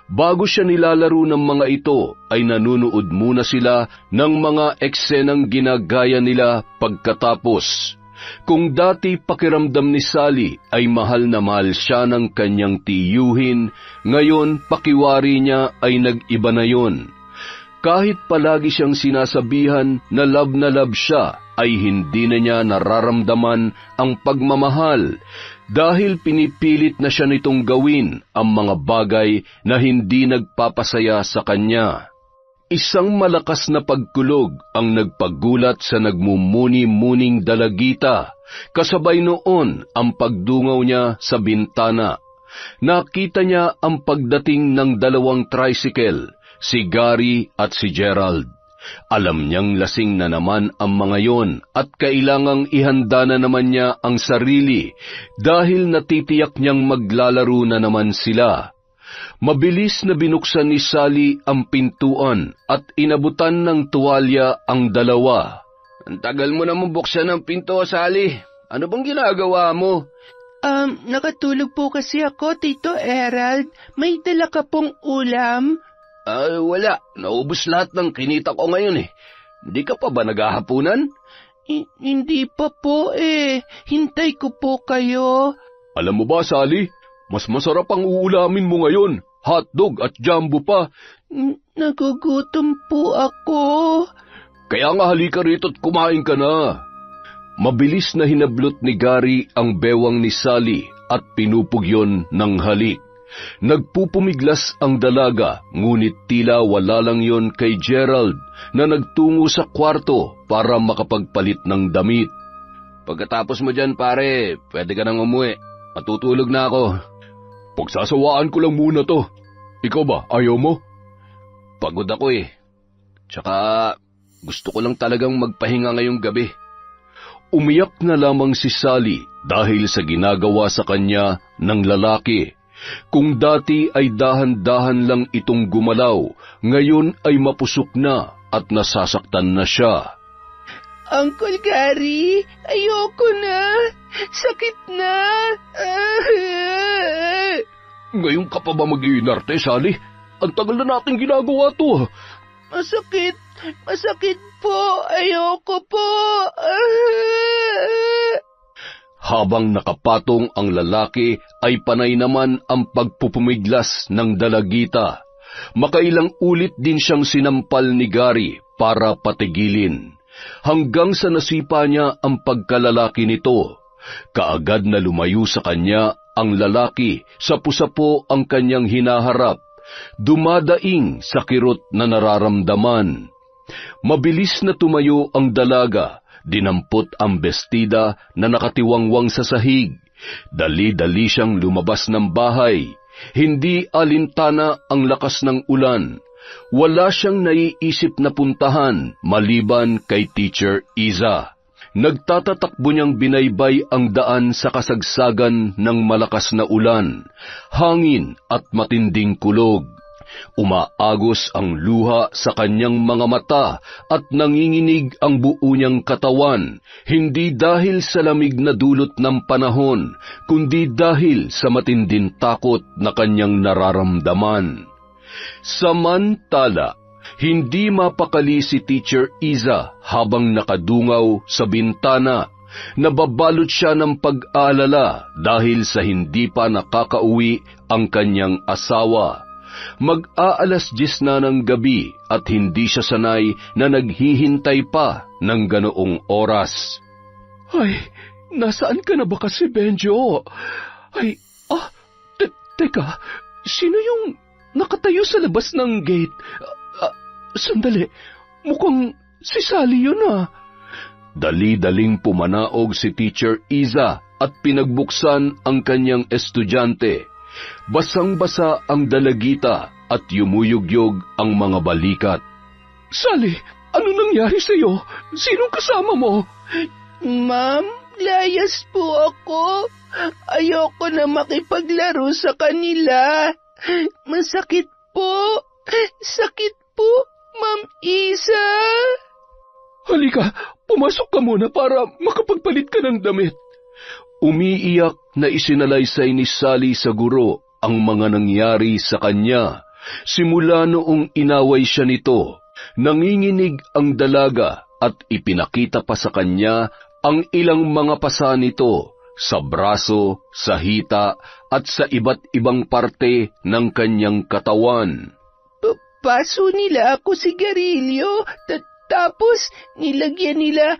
Bago siya nilalaro ng mga ito ay nanunood muna sila ng mga eksenang ginagaya nila pagkatapos. Kung dati pakiramdam ni Sally ay mahal na mahal siya ng kanyang tiyuhin, ngayon pakiwari niya ay nag-iba na yon. Kahit palagi siyang sinasabihan na love siya, ay hindi na niya nararamdaman ang pagmamahal dahil pinipilit na siya nitong gawin ang mga bagay na hindi nagpapasaya sa kanya. Isang malakas na pagkulog ang nagpagulat sa nagmumuni-muning dalagita. Kasabay noon ang pagdungaw niya sa bintana. Nakita niya ang pagdating ng dalawang tricycle, si Gary at si Gerald. Alam niyang lasing na naman ang mga yon at kailangang ihanda na naman niya ang sarili dahil natitiyak niyang maglalaro na naman sila. Mabilis na binuksan ni Sally ang pintuan at inabutan ng tuwalya ang dalawa. Ang tagal mo naman buksan ang pinto, Sally. Ano bang ginagawa mo? Nakatulog po kasi ako, Tito Erald. May dala ka pong ulam? Wala. Naubos lahat ng kinita ko ngayon Hindi ka pa ba naghahapunan? Hindi pa po Hintay ko po kayo. Alam mo ba, Sally? Mas masarap ang uulamin mo ngayon. Hotdog at jumbo pa. Nagugutom po ako. Kaya nga halika rito at kumain ka na. Mabilis na hinablot ni Gary ang bewang ni Sally at pinupugyon ng halik. Nagpupumiglas ang dalaga, ngunit tila wala lang yon kay Gerald na nagtungo sa kwarto para makapagpalit ng damit. Pagkatapos mo dyan, pare, pwede ka nang umuwi. Matutulog na ako. Pagsasawaan ko lang muna to. Ikaw ba, ayaw mo? Pagod ako Tsaka gusto ko lang talagang magpahinga ngayong gabi. Umiyak na lamang si Sally dahil sa ginagawa sa kanya ng lalaki. Kung dati ay dahan-dahan lang itong gumalaw, ngayon ay mapusok na at nasasaktan na siya. Uncle Gary, ayoko na. Sakit na. Ngayon ka pa ba mag-iinarte, Sally? Ang tagal na natin ginagawa to. Masakit. Masakit po. Ayoko po. Habang nakapatong ang lalaki ay panay naman ang pagpupumiglas ng dalagita. Makailang ulit din siyang sinampal ni Gary para patigilin, hanggang sa nasipa niya ang pagkalalaki nito. Kaagad na lumayo sa kanya ang lalaki, sapu-sapo ang kanyang hinaharap, dumadaing sa kirot na nararamdaman. Mabilis na tumayo ang dalaga, dinampot ang bestida na nakatiwangwang sa sahig. Dali-dali siyang lumabas ng bahay. Hindi alintana ang lakas ng ulan. Wala siyang naiisip na puntahan maliban kay Teacher Iza. Nagtatatakbo niyang binaybay ang daan sa kasagsagan ng malakas na ulan, hangin at matinding kulog. Umaagos ang luha sa kanyang mga mata at nanginginig ang buo niyang katawan, hindi dahil sa lamig na dulot ng panahon, kundi dahil sa matinding takot na kanyang nararamdaman. Samantala, hindi mapakali si Teacher Iza habang nakadungaw sa bintana. Nababalot siya ng pag-aalala dahil sa hindi pa nakakauwi ang kanyang asawa. Mag-aalas 10 na ng gabi at hindi siya sanay na naghihintay pa ng ganoong oras. Ay, nasaan ka na ba kasi, Benjo? Ay, teka, sino yung nakatayo sa labas ng gate? Sandali, mukhang si Sally yun ah. Dali-daling pumanaog si Teacher Iza at pinagbuksan ang kanyang estudyante. Basang-basa ang dalagita at yumuyugyog ang mga balikat. Sally, ano nangyari sa'yo? Sinong kasama mo? Ma'am, layas po ako. Ayoko na makipaglaro sa kanila. Masakit po. Sakit po, Ma'am Iza. Halika, pumasok ka muna para makapagpalit ka ng damit. Umiiyak na isinalaysay ni Sally sa guro ang mga nangyari sa kanya. Simula noong inaway siya nito, nanginginig ang dalaga at ipinakita pa sa kanya ang ilang mga pasa nito sa braso, sa hita at sa iba't ibang parte ng kanyang katawan. Paso nila ako sigarilyo, tapos nilagyan nila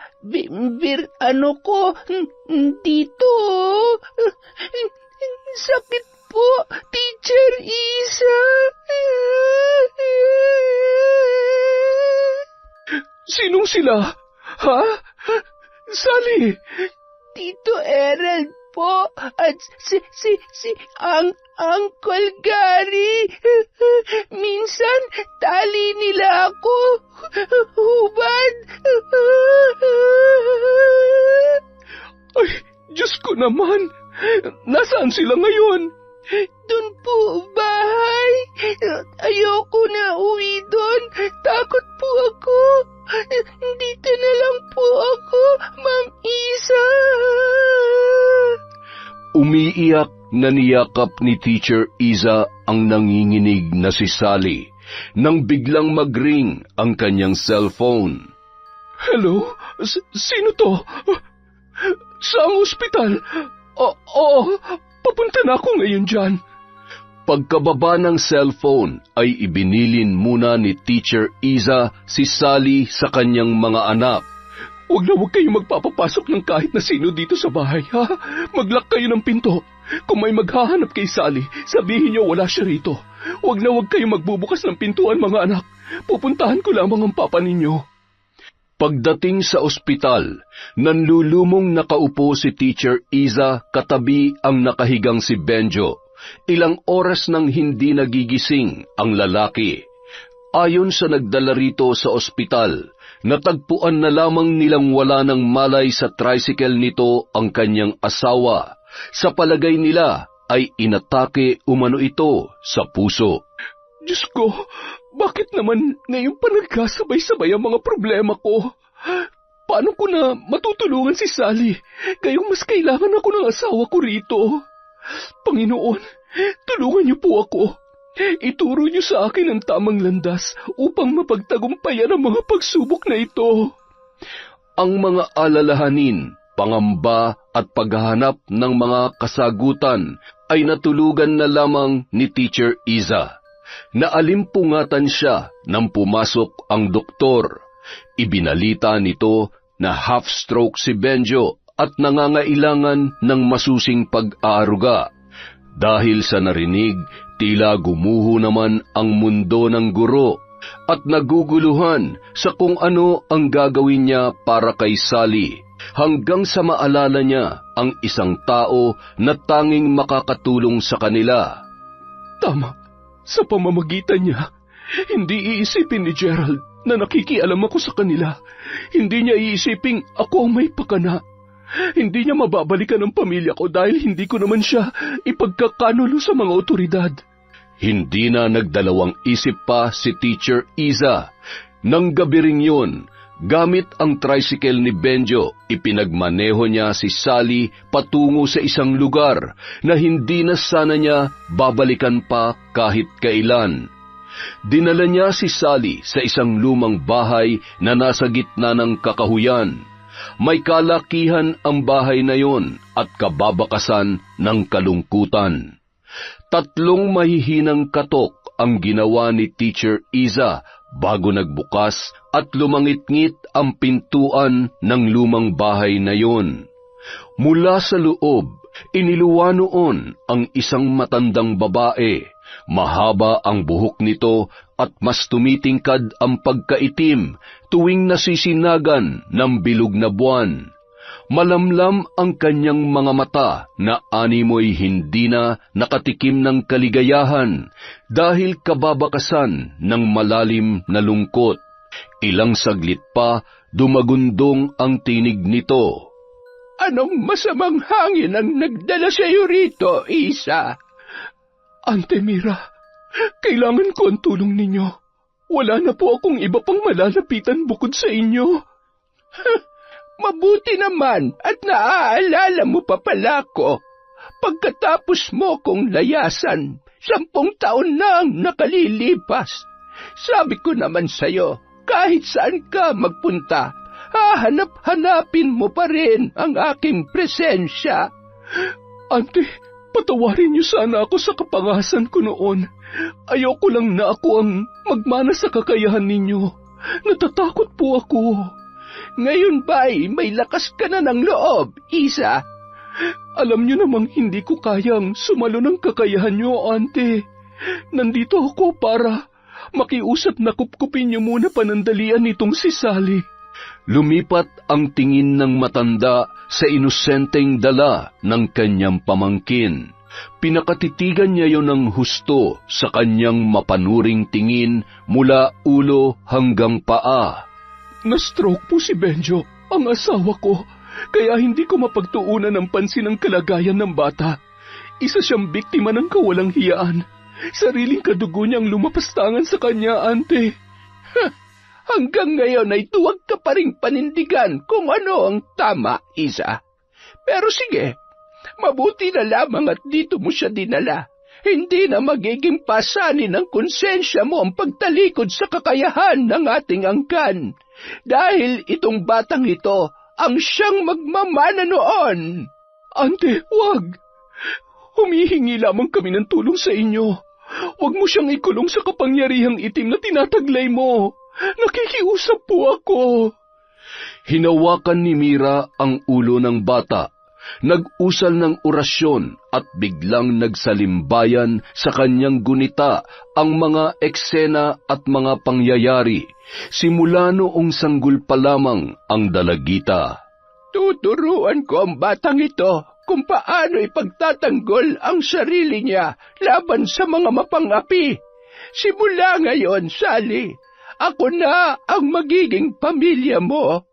dito. Sakit po, Teacher Iza. Sinong sila? Ha? Sally! Tito Errol po at si Uncle Gary. Minsan, tali nila ako. Hubad. Ay, Diyos ko naman. Nasaan sila ngayon? Doon po bahay. Ayoko na uwi doon. Takot po ako. Dito na lang po ako, Ma'am Iza. Umiiyak na niyakap ni Teacher Iza ang nanginginig na si Sally nang biglang mag-ring ang kanyang cellphone. Hello? Sino to? Saang ospital? Oo, papunta na ako ngayon dyan. Pagkababa ng cellphone ay ibinilin muna ni Teacher Iza si Sally sa kanyang mga anak. Huwag kayong magpapapasok ng kahit na sino dito sa bahay, ha? Mag-lock kayo ng pinto. Kung may maghahanap kay Sally, sabihin niyo wala siya rito. Huwag kayong magbubukas ng pintuan, mga anak. Pupuntahan ko lamang ang papa ninyo. Pagdating sa ospital, nanlulumong nakaupo si Teacher Iza katabi ang nakahigang si Benjo. Ilang oras nang hindi nagigising ang lalaki. Ayon sa nagdala rito sa ospital, natagpuan na lamang nilang wala ng malay sa tricycle nito ang kanyang asawa. Sa palagay nila ay inatake umano ito sa puso. Diyos ko, bakit naman ngayon pa nagkasabay-sabay ang mga problema ko? Paano ko na matutulungan si Sally? Gayong mas kailangan ako ng asawa ko rito. Panginoon, tulungan niyo po ako. Ituro niyo sa akin ang tamang landas upang mapagtagumpayan ang mga pagsubok na ito. Ang mga alalahanin, pangamba at paghahanap ng mga kasagutan ay natulugan na lamang ni Teacher Iza. Naalimpungatan siya nang pumasok ang doktor. Ibinalita nito na half-stroke si Benjo at nangangailangan ng masusing pag-aaruga. Dahil sa narinig, tila gumuho naman ang mundo ng guro at naguguluhan sa kung ano ang gagawin niya para kay Sally, hanggang sa maalala niya ang isang tao na tanging makakatulong sa kanila. Tama, sa pamamagitan niya, hindi iisipin ni Gerald na nakikialam ako sa kanila. Hindi niya iisiping ako ang may pakana. Hindi niya mababalikan ang pamilya ko dahil hindi ko naman siya ipagkakanulo sa mga otoridad. Hindi na nagdalawang isip pa si Teacher Iza. Nang gabi ring yun, gamit ang tricycle ni Benjo, ipinagmaneho niya si Sally patungo sa isang lugar na hindi na sana niya babalikan pa kahit kailan. Dinala niya si Sally sa isang lumang bahay na nasa gitna ng kakahuyan. May kalakihan ang bahay na yon at kababakasan ng kalungkutan. 3 mahihinang katok ang ginawa ni Teacher Iza bago nagbukas at lumangit-ngit ang pintuan ng lumang bahay na yon. Mula sa loob, iniluwa noon ang isang matandang babae. Mahaba ang buhok nito at mas tumitingkad ang pagkaitim tuwing nasisinagan ng bilog na buwan. Malamlam ang kanyang mga mata na animoy hindi na nakatikim ng kaligayahan dahil kababakasan ng malalim na lungkot. Ilang saglit pa, dumagundong ang tinig nito. Anong masamang hangin ang nagdala sa iyo rito, Isa? Ante Mira, kailangan ko ang tulong ninyo. Wala na po akong iba pang malalapitan bukod sa inyo. Mabuti naman at naaalala mo pa pala ko. Pagkatapos mo kong layasan, 10 taon na ang nakalilipas. Sabi ko naman sa'yo, kahit saan ka magpunta, hahanap-hanapin mo pa rin ang aking presensya. Ante, patawarin niyo sana ako sa kapangasan ko noon. Ayoko lang na ako ang magmana sa kakayahan ninyo. Natatakot po ako. Ngayon ba'y may lakas ka na ng loob, Isa? Alam niyo namang hindi ko kayang sumalo ng kakayahan niyo, Ante. Nandito ako para makiusap na kupkupin niyo muna panandalian nitong si Sally. Lumipat ang tingin ng matanda sa inosenteng dala ng kanyang pamangkin. Pinakatitigan niya yon ng husto sa kanyang mapanuring tingin mula ulo hanggang paa. Na-stroke po si Benjo, ang asawa ko, kaya hindi ko mapagtuunan ng pansin ang kalagayan ng bata. Isa siyang biktima ng kawalang hiyaan. Sariling kadugo niyang lumapastangan sa kanya, Ante. Hanggang ngayon ay tuwag ka pa ring panindigan kung ano ang tama, Isa. Pero sige, mabuti na lamang at dito mo siya dinala. Hindi na magiging pasanin ng konsensya mo ang pagtalikod sa kakayahan ng ating angkan. Dahil itong batang ito ang siyang magmamana noon. Ante, wag! Humihingi lamang kami ng tulong sa inyo. Wag mo siyang ikulong sa kapangyarihang itim na tinataglay mo. Nakikiusap po ako. Hinawakan ni Mira ang ulo ng bata. Nag-usal ng orasyon at biglang nagsalimbayan sa kanyang gunita ang mga eksena at mga pangyayari. Simula noong sanggol pa lamang ang dalagita. Tuturuan ko ang batang ito kung paano ipagtatanggol ang sarili niya laban sa mga mapang-api. Simula ngayon, Sally, ako na ang magiging pamilya mo.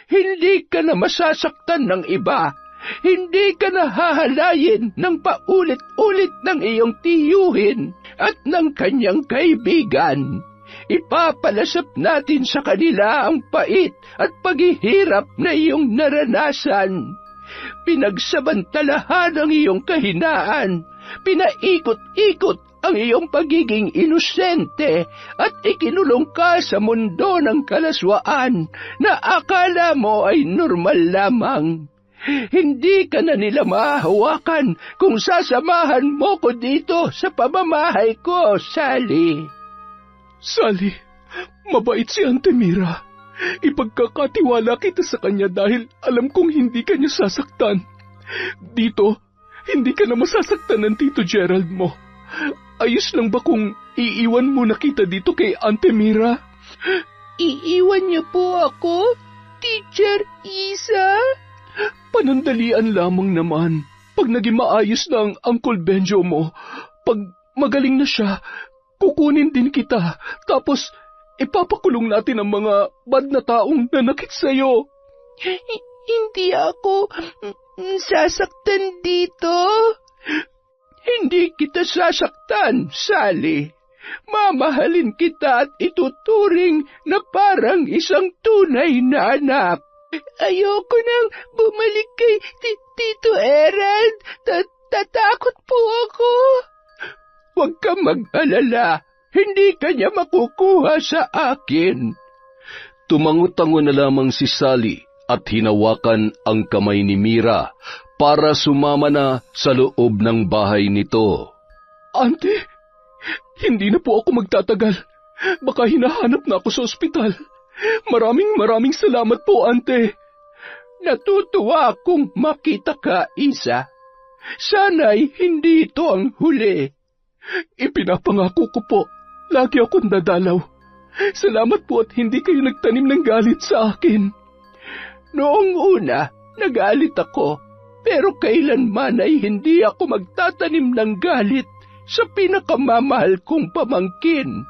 Hindi ka na masasaktan ng iba. Hindi ka na hahalayin ng paulit-ulit ng iyong tiyuhin at ng kanyang kaibigan. Ipapalasap natin sa kanila ang pait at paghihirap na iyong naranasan. Pinagsabantalahan ang iyong kahinaan, pinaikot-ikot ang iyong pagiging inosente at ikinulong ka sa mundo ng kalaswaan na akala mo ay normal lamang. Hindi ka na nila mahahawakan kung sasamahan mo ko dito sa pamamahay ko, Sally. Sally, mabait si Auntie Mira. Ipagkakatiwala kita sa kanya dahil alam kong hindi ka niya sasaktan. Dito, hindi ka na masasaktan ng Tito Gerald mo. Ayos lang ba kung iiwan mo na kita dito kay Auntie Mira? Iiwan niyo po ako, Teacher Isa? Panandalian lamang naman. Pag naging maayos na ang Uncle Benjo mo, pag magaling na siya, kukunin din kita. Tapos, ipapakulong natin ang mga bad na taong nanakit sa'yo. Hindi ako sasaktan dito. Hindi kita sasaktan, Sally. Mamahalin kita at ituturing na parang isang tunay na anak. Ayoko nang bumalik kay Tito Erald. Tatakot po ako. Huwag kang mag-alala. Hindi ka niya makukuha sa akin. Tumango-tango na lamang si Sally at hinawakan ang kamay ni Mira para sumama na sa loob ng bahay nito. Auntie, hindi na po ako magtatagal. Baka hinahanap na ako sa ospital. Maraming salamat po, Auntie. Natutuwa akong makita ka, Isa. Sana'y hindi ito ang huli. Ipinapangako ko po, lagi akong dadalaw. Salamat po at hindi kayo nagtanim ng galit sa akin. Noong una, nagalit ako, pero kailanman ay hindi ako magtatanim ng galit sa pinakamamahal kong pamangkin.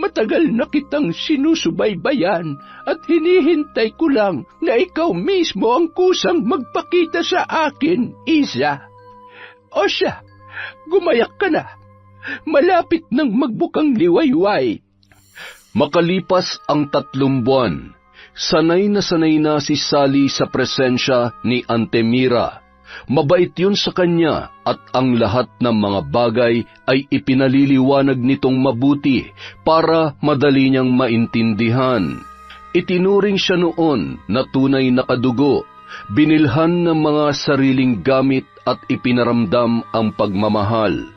Matagal na kitang sinusubaybayan at hinihintay ko lang na ikaw mismo ang kusang magpakita sa akin, Isa. O siya, gumayak ka na. Malapit nang magbukang liwayway. Makalipas ang 3 buwan, sanay na si Sally sa presensya ni Auntie Mira. Mabait yun sa kanya at ang lahat ng mga bagay ay ipinaliliwanag nitong mabuti para madali niyang maintindihan. Itinuring siya noon na tunay na kadugo, binilhan ng mga sariling gamit at ipinaramdam ang pagmamahal.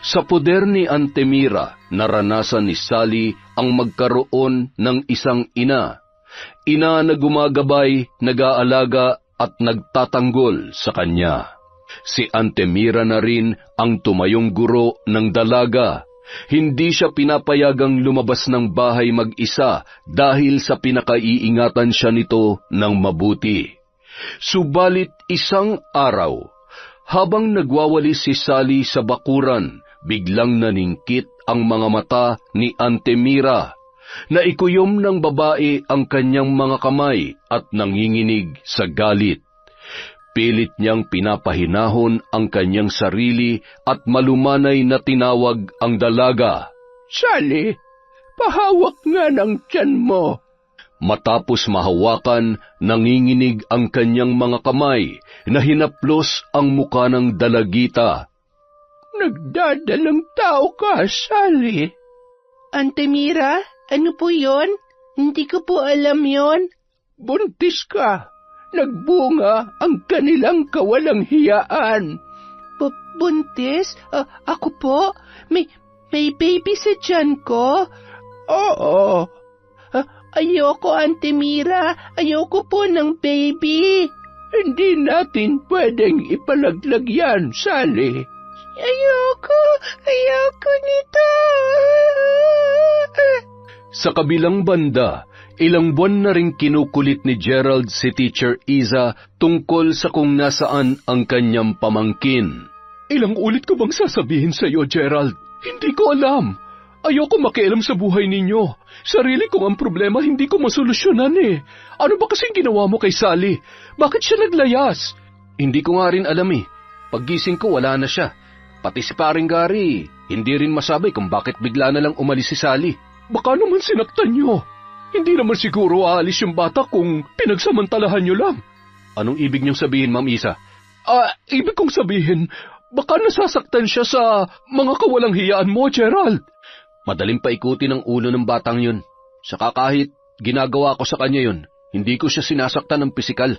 Sa poder ni Auntie Mira, naranasan ni Sally ang magkaroon ng isang ina. Ina na gumagabay, nag-aalaga at nagtatanggol sa kanya. Si Auntie Mira na rin ang tumayong guro ng dalaga. Hindi siya pinapayagang lumabas ng bahay mag-isa dahil sa pinakaiingatan siya nito ng mabuti. Subalit isang araw, habang nagwawalis si Sally sa bakuran, biglang naningkit ang mga mata ni Auntie Mira. Naikuyom ng babae ang kanyang mga kamay at nanginginig sa galit. Pilit niyang pinapahinahon ang kanyang sarili at malumanay na tinawag ang dalaga. Sally, pahawak nga ng tiyan mo. Matapos mahawakan, nanginginig ang kanyang mga kamay na hinaplos ang muka ng dalagita. Nagdadalang tao ka, Sally. Auntie Mira, ano po yon? Hindi ko po alam yon. Buntis ka. Nagbunga ang kanilang kawalang hiyaan. Buntis? Ako po? May baby sa tiyan ko? Oo. Ayoko, Auntie Mira. Ayoko po ng baby. Hindi natin pwedeng ipalaglag yan, Sally. Ayoko nito. Sa kabilang banda, ilang buwan na ring kinukulit ni Gerald si Teacher Isa tungkol sa kung nasaan ang kanyang pamangkin. Ilang ulit ko bang sasabihin sa iyo, Gerald? Hindi ko alam. Ayoko makialam sa buhay ninyo. Sarili kong ang problema hindi ko masolusyonan eh. Ano ba kasing ginawa mo kay Sally? Bakit siya naglayas? Hindi ko nga rin alam eh. Paggising ko wala na siya. Pati si paring Gary, hindi rin masabi kung bakit bigla na lang umalis si Sally. Baka naman sinaktan nyo. Hindi naman siguro aalis yung bata kung pinagsamantalahan nyo lang. Anong ibig niyong sabihin, Ma'am Isa? Ibig kong sabihin, baka nasasaktan siya sa mga kawalang hiyaan mo, Gerald. Madaling paikutin ang ulo ng batang yun. Saka kahit ginagawa ko sa kanya yun, hindi ko siya sinasaktan ng pisikal.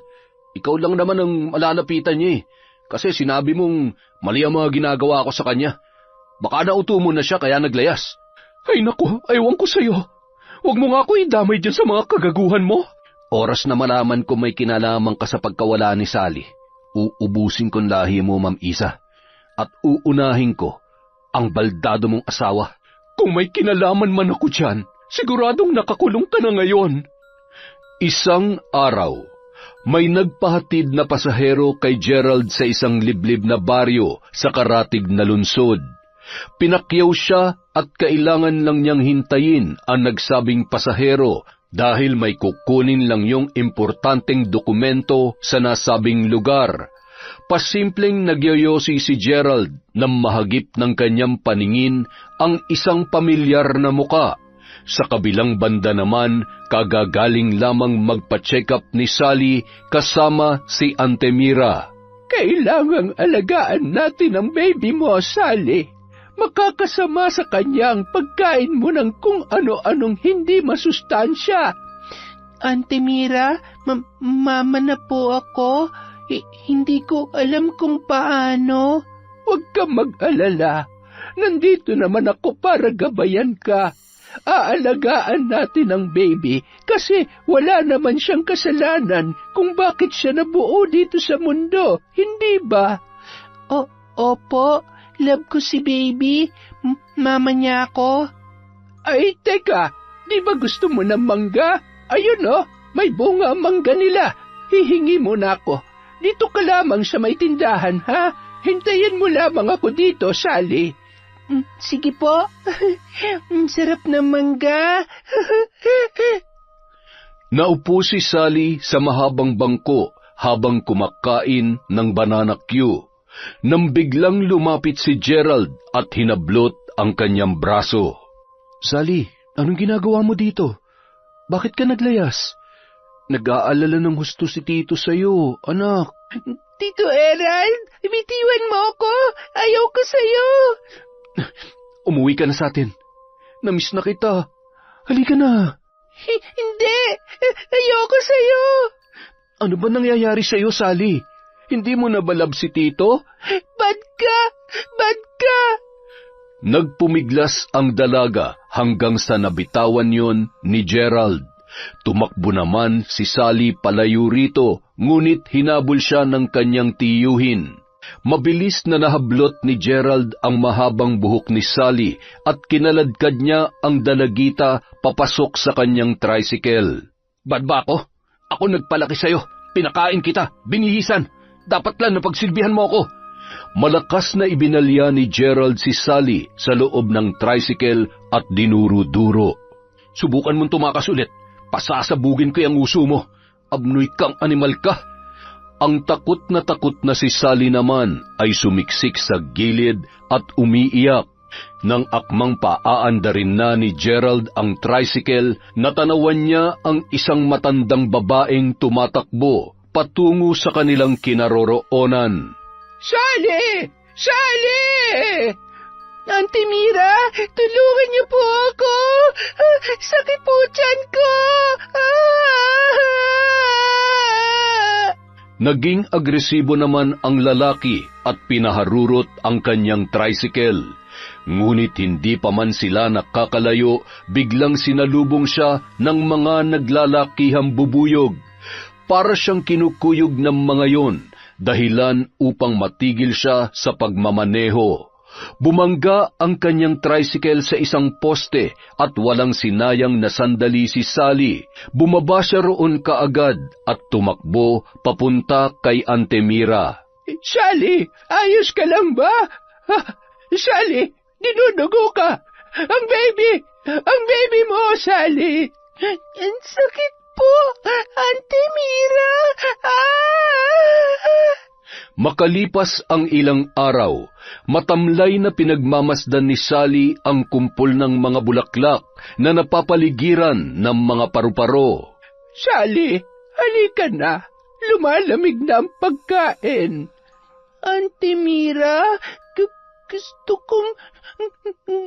Ikaw lang naman ang malalapitan niya kasi sinabi mong mali ang mga ginagawa ko sa kanya. Baka nauto mo na siya kaya naglayas. Ay naku, aywan ko sa'yo. Huwag mo nga ako idamay dyan sa mga kagaguhan mo. Oras na malaman ko may kinalaman ka sa pagkawala ni Sally, uubusin kong lahi mo, Ma'am Isa, at uunahin ko ang baldado mong asawa. Kung may kinalaman man ako dyan, siguradong nakakulong ka na ngayon. Isang araw, may nagpahatid na pasahero kay Gerald sa isang liblib na baryo sa karatig na lungsod. Pinakyaw siya at kailangan lang niyang hintayin ang nagsabing pasahero dahil may kukunin lang yung importanteng dokumento sa nasabing lugar. Pasimpleng nagyoyosi si Gerald nang mahagip ng kanyang paningin ang isang pamilyar na muka. Sa kabilang banda naman, kagagaling lamang magpa-check up ni Sally kasama si Auntie Mira. Kailangang alagaan natin ang baby mo, Sally. Makakasama sa kanyang pagkain mo ng kung ano-anong hindi masustansya. Auntie Mira, mama na po ako. Hindi ko alam kung paano. Huwag kang mag-alala. Nandito naman ako para gabayan ka. Aalagaan natin ang baby kasi wala naman siyang kasalanan kung bakit siya nabuo dito sa mundo, hindi ba? Opo, love ko si baby. Mama niya ako. Ay, teka, di ba gusto mo ng mangga? Ayun may bunga ang mangga nila. Hihingi mo na ako. Dito ka lamang sa may tindahan, ha? Hintayin mo lamang ako dito, Sally. Sige po. Sarap na mangga. Naupo si Sally sa mahabang bangko habang kumakain ng banana Q. Nang biglang lumapit si Gerald at hinablot ang kanyang braso. Sally, anong ginagawa mo dito? Bakit ka naglayas? Nag-aalala ng husto si Tito sa'yo, anak. Tito Erald, bitiwan mo ako. Ayaw ko sa'yo. Umuwi ka na sa atin. Namiss na kita. Halika na. Hindi. Ayoko sa'yo. Ano ba nangyayari sa'yo, Sally? Hindi mo na balab si Tito? Bad ka. Bad ka. Nagpumiglas ang dalaga hanggang sa nabitawan yon ni Gerald. Tumakbo naman si Sally palayo rito, ngunit hinabol siya ng kanyang tiyuhin. Mabilis na nahablot ni Gerald ang mahabang buhok ni Sally at kinaladkad niya ang dalagita papasok sa kanyang tricycle. Bad ba ako? Ako nagpalaki sa'yo. Pinakain kita. Binihisan. Dapat lang napagsilbihan mo ako. Malakas na ibinalya ni Gerald si Sally sa loob ng tricycle at dinuro-duro. Subukan mong tumakas ulit. Pasasabugin ko yung uso mo. Abnoy kang animal ka. Ang takot na si Sally naman ay sumiksik sa gilid at umiiyak. Nang akmang paaandarin na ni Gerald ang tricycle, natanawan niya ang isang matandang babaeng tumatakbo patungo sa kanilang kinaroroonan. Sally! Sally! Auntie Mira, tulungan niyo po ako. Sakit po tiyan ko. Naging agresibo naman ang lalaki at pinaharurot ang kanyang tricycle. Ngunit hindi pa man sila nakakalayo, biglang sinalubong siya ng mga naglalakihang bubuyog. Para siyang kinukuyog ng mga yon, dahilan upang matigil siya sa pagmamaneho. Bumangga ang kanyang tricycle sa isang poste at walang sinayang na sandali si Sally. Bumaba siya roon kaagad at tumakbo papunta kay Auntie Mira. Sally, ayos ka lang ba? Sally, dinudugo ka. Ang baby mo, Sally. Ang sakit po, Auntie Mira. Makalipas ang ilang araw, matamlay na pinagmamasdan ni Sally ang kumpol ng mga bulaklak na napapaligiran ng mga paru-paro. Sally, halika na. Lumalamig na ang pagkain. Auntie Mira, gusto kong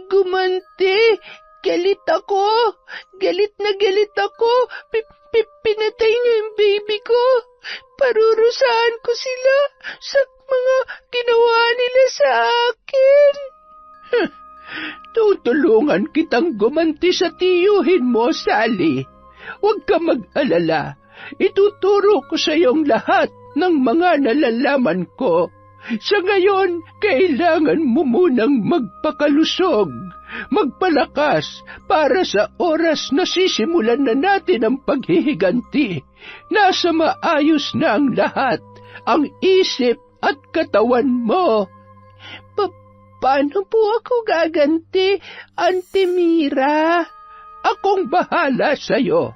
gumanti. Galit ako. Galit na galit ako. pinatay niya yung baby ko. Parurusahan ko sila sa mga ginawa nila sa akin. Tutulungan kitang gumanti sa tiyuhin mo, Sally. Huwag ka mag-alala. Ituturo ko sa iyong lahat ng mga nalalaman ko. Sa ngayon, kailangan mo munang magpakalusog, magpalakas para sa oras na sisimulan na natin ang paghihiganti. Nasa maayos na ang lahat, ang isip at katawan mo. Paano po ako gaganti, Auntie Mira? Akong bahala sa'yo.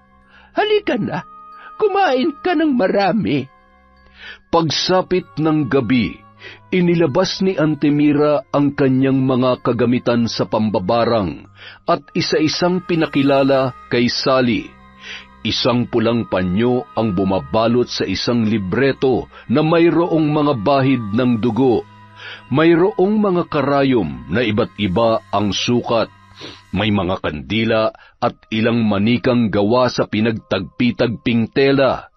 Halika na, kumain ka ng marami. Pagsapit ng gabi, inilabas ni Auntie Mira ang kanyang mga kagamitan sa pambabarang at isa-isang pinakilala kay Sally. Isang pulang panyo ang bumabalot sa isang libreto na mayroong mga bahid ng dugo. Mayroong mga karayom na iba't iba ang sukat. May mga kandila at ilang manikang gawa sa pinagtagpi-tagping tela.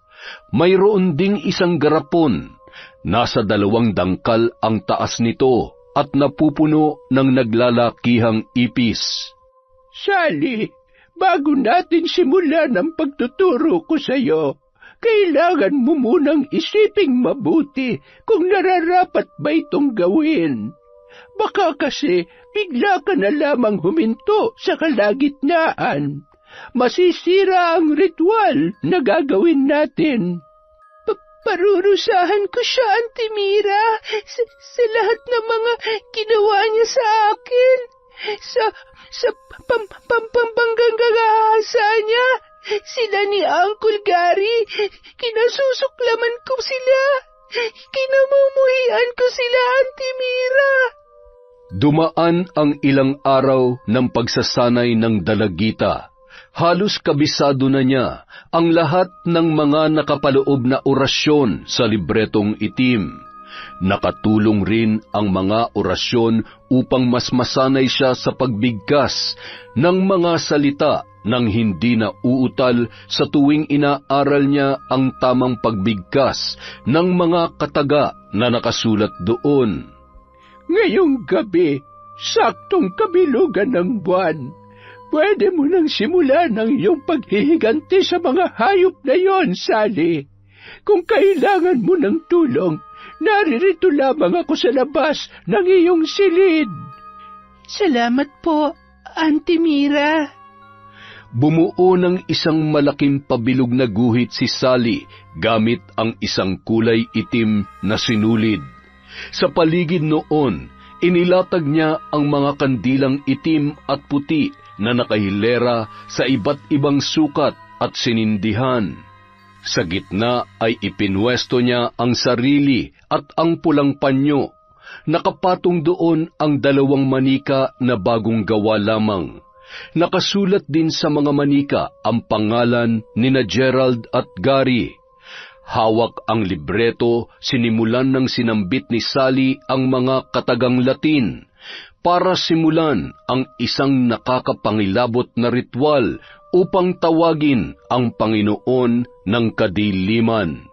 Mayroon ding isang garapon. Nasa 2 dangkal ang taas nito at napupuno ng naglalakihang ipis. Sally, bago natin simulan ang pagtuturo ko sa iyo, kailangan mo munang isiping mabuti kung nararapat ba itong gawin. Baka kasi bigla ka na lamang huminto sa kalagitnaan. Masisira ang ritual na gagawin natin. Parurusahan ko siya, Auntie Mira, sa lahat ng mga ginawa niya sa akin. Sa pampangagahasa niya. Sila ni Uncle Gary, kinasusuklaman ko sila. Kinamumuhian ko sila, Auntie Mira. Dumaan ang ilang araw ng pagsasanay ng dalagita. Halos kabisado na niya ang lahat ng mga nakapaloob na orasyon sa libretong itim. Nakatulong rin ang mga orasyon upang mas masanay siya sa pagbigkas ng mga salita nang hindi na uutal sa tuwing inaaral niya ang tamang pagbigkas ng mga kataga na nakasulat doon. Ngayong gabi, saktong kabilugan ng buwan, pwede mo nang simulan ang iyong paghihiganti sa mga hayop na yon, Sally. Kung kailangan mo ng tulong, naririto lamang ako sa labas ng iyong silid. Salamat po, Auntie Mira. Bumuo ng isang malaking pabilog na guhit si Sally gamit ang isang kulay itim na sinulid. Sa paligid noon, inilatag niya ang mga kandilang itim at puti na nakahilera sa iba't ibang sukat at sinindihan. Sa gitna ay ipinwesto niya ang sarili at ang pulang panyo. Nakapatong doon ang 2 manika na bagong gawa lamang. Nakasulat din sa mga manika ang pangalan nina Gerald at Gary. Hawak ang libreto, sinimulan ng sinambit ni Sally ang mga katagang Latin para simulan ang isang nakakapangilabot na ritual upang tawagin ang Panginoon ng kadiliman.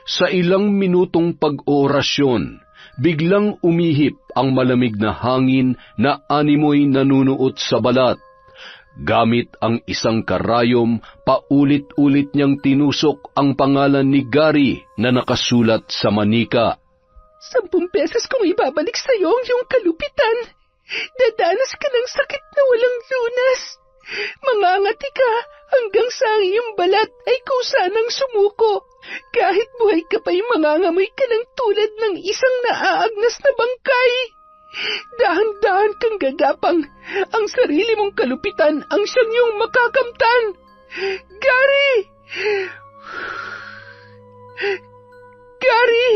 Sa ilang minutong pag-oorasyon, biglang umihip ang malamig na hangin na animoy nanunuot sa balat. Gamit ang isang karayom, paulit-ulit niyang tinusok ang pangalan ni Gary na nakasulat sa manika. 10 pesos kung ibabalik sa iyo ang iyong kalupitan. Dadanas ka ng sakit na walang lunas. Mangangati ka hanggang sa iyong balat ay kusanang sumuko. Kahit buhay ka pa'y mangangamoy ka ng tulad ng isang naaagnas na bangkay. Dahan-dahan kang gagapang. Ang sarili mong kalupitan ang siyang iyong makakamtan. Gary! Gary!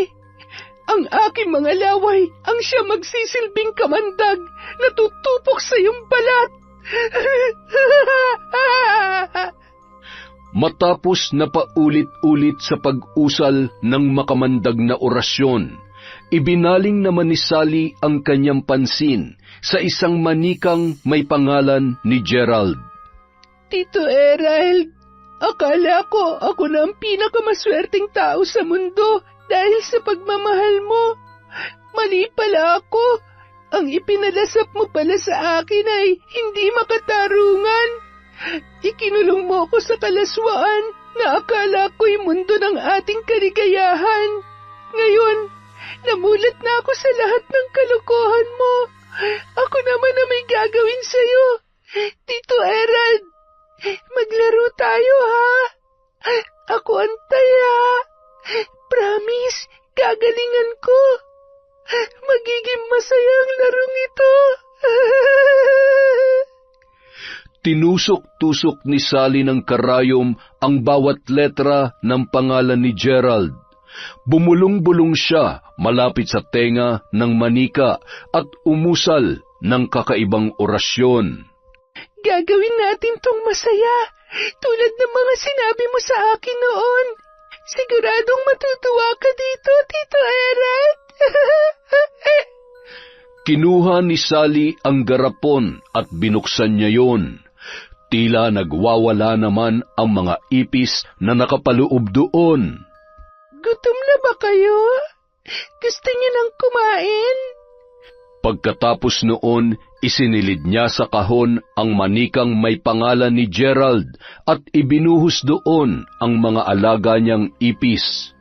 Ang aking mga laway ang siya magsisilbing kamandag na tutupok sa iyong balat. Matapos na paulit-ulit sa pag-usal ng makamandag na orasyon, ibinaling naman ni Sally ang kanyang pansin sa isang manikang may pangalan ni Gerald. Tito Erald, Akala ko ako na ang pinakamaswerteng tao sa mundo dahil sa pagmamahal mo. Mali pala ako. Ang ipinalasap mo pala sa akin ay hindi makatarungan. Ikinulong mo ako sa kalaswaan na akala ko'y mundo ng ating kaligayahan. Ngayon, namulat na ako sa lahat ng kalokohan mo. Ako naman na may gagawin sa'yo. Tito Erald, maglaro tayo ha. Ako ang taya. Promise, gagalingan ko. Magiging masaya ang larong ito. Tinusok-tusok ni Sally ng karayom ang bawat letra ng pangalan ni Gerald. Bumulong-bulong siya malapit sa tenga ng manika at umusal ng kakaibang orasyon. Gagawin natin tong masaya, tulad ng mga sinabi mo sa akin noon. Siguradong matutuwa ka dito, Tito Erald. Kinuha ni Sally ang garapon at binuksan niya yon. Tila nagwawala naman ang mga ipis na nakapaloob doon. Gutom na ba kayo? Gusto niyo nang kumain? Pagkatapos noon, isinilid niya sa kahon ang manikang may pangalan ni Gerald at ibinuhos doon ang mga alaga niyang ipis.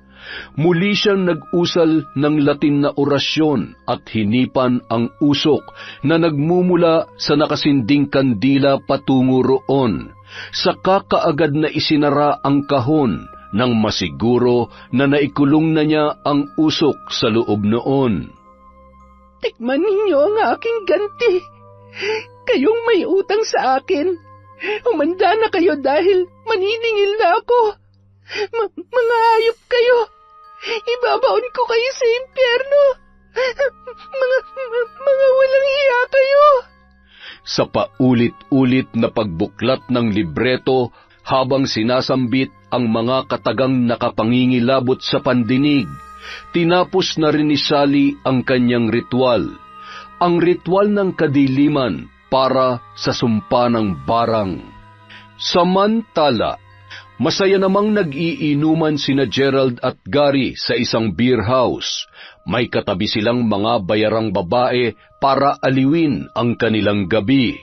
Muli siyang nag-usal ng Latin na orasyon at hinipan ang usok na nagmumula sa nakasinding kandila patungo roon. Saka kaagad na isinara ang kahon nang masiguro na naikulong na niya ang usok sa loob noon. Tikman ninyo ang aking ganti. Kayong may utang sa akin. Humanda na kayo dahil maniningil na ako. Mga hayop kayo. Ibabaon ko kayo sa impyerno. Mga walang hiya kayo. Sa paulit-ulit na pagbuklat ng libreto habang sinasambit ang mga katagang nakapangingilabot sa pandinig, tinapos na rin ni Sally ang kanyang ritual. Ang ritual ng kadiliman para sa sumpa ng barang. Samantala, masaya namang nag-iinuman sina Gerald at Gary sa isang beer house. May katabi silang mga bayarang babae para aliwin ang kanilang gabi.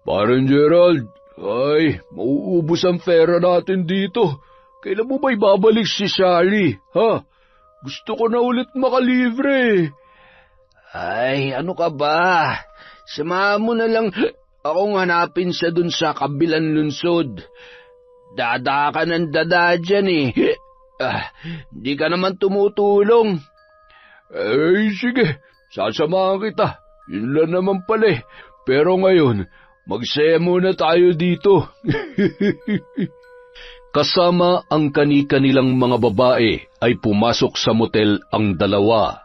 Parang Gerald, ay, mauubos ang pera natin dito. Kailan mo ba ibabalik si Sally, ha? Gusto ko na ulit makalibre. Ay, ano ka ba? Samahan mo na lang akong hanapin siya dun sa kabilang lunsod. Dada ka ng dada dyan eh. Di ka naman tumutulong. Ay, sige, sasamahan kita. Yun lang naman pala eh. Pero ngayon, magsaya muna tayo dito. Kasama ang kani-kanilang mga babae ay pumasok sa motel ang dalawa.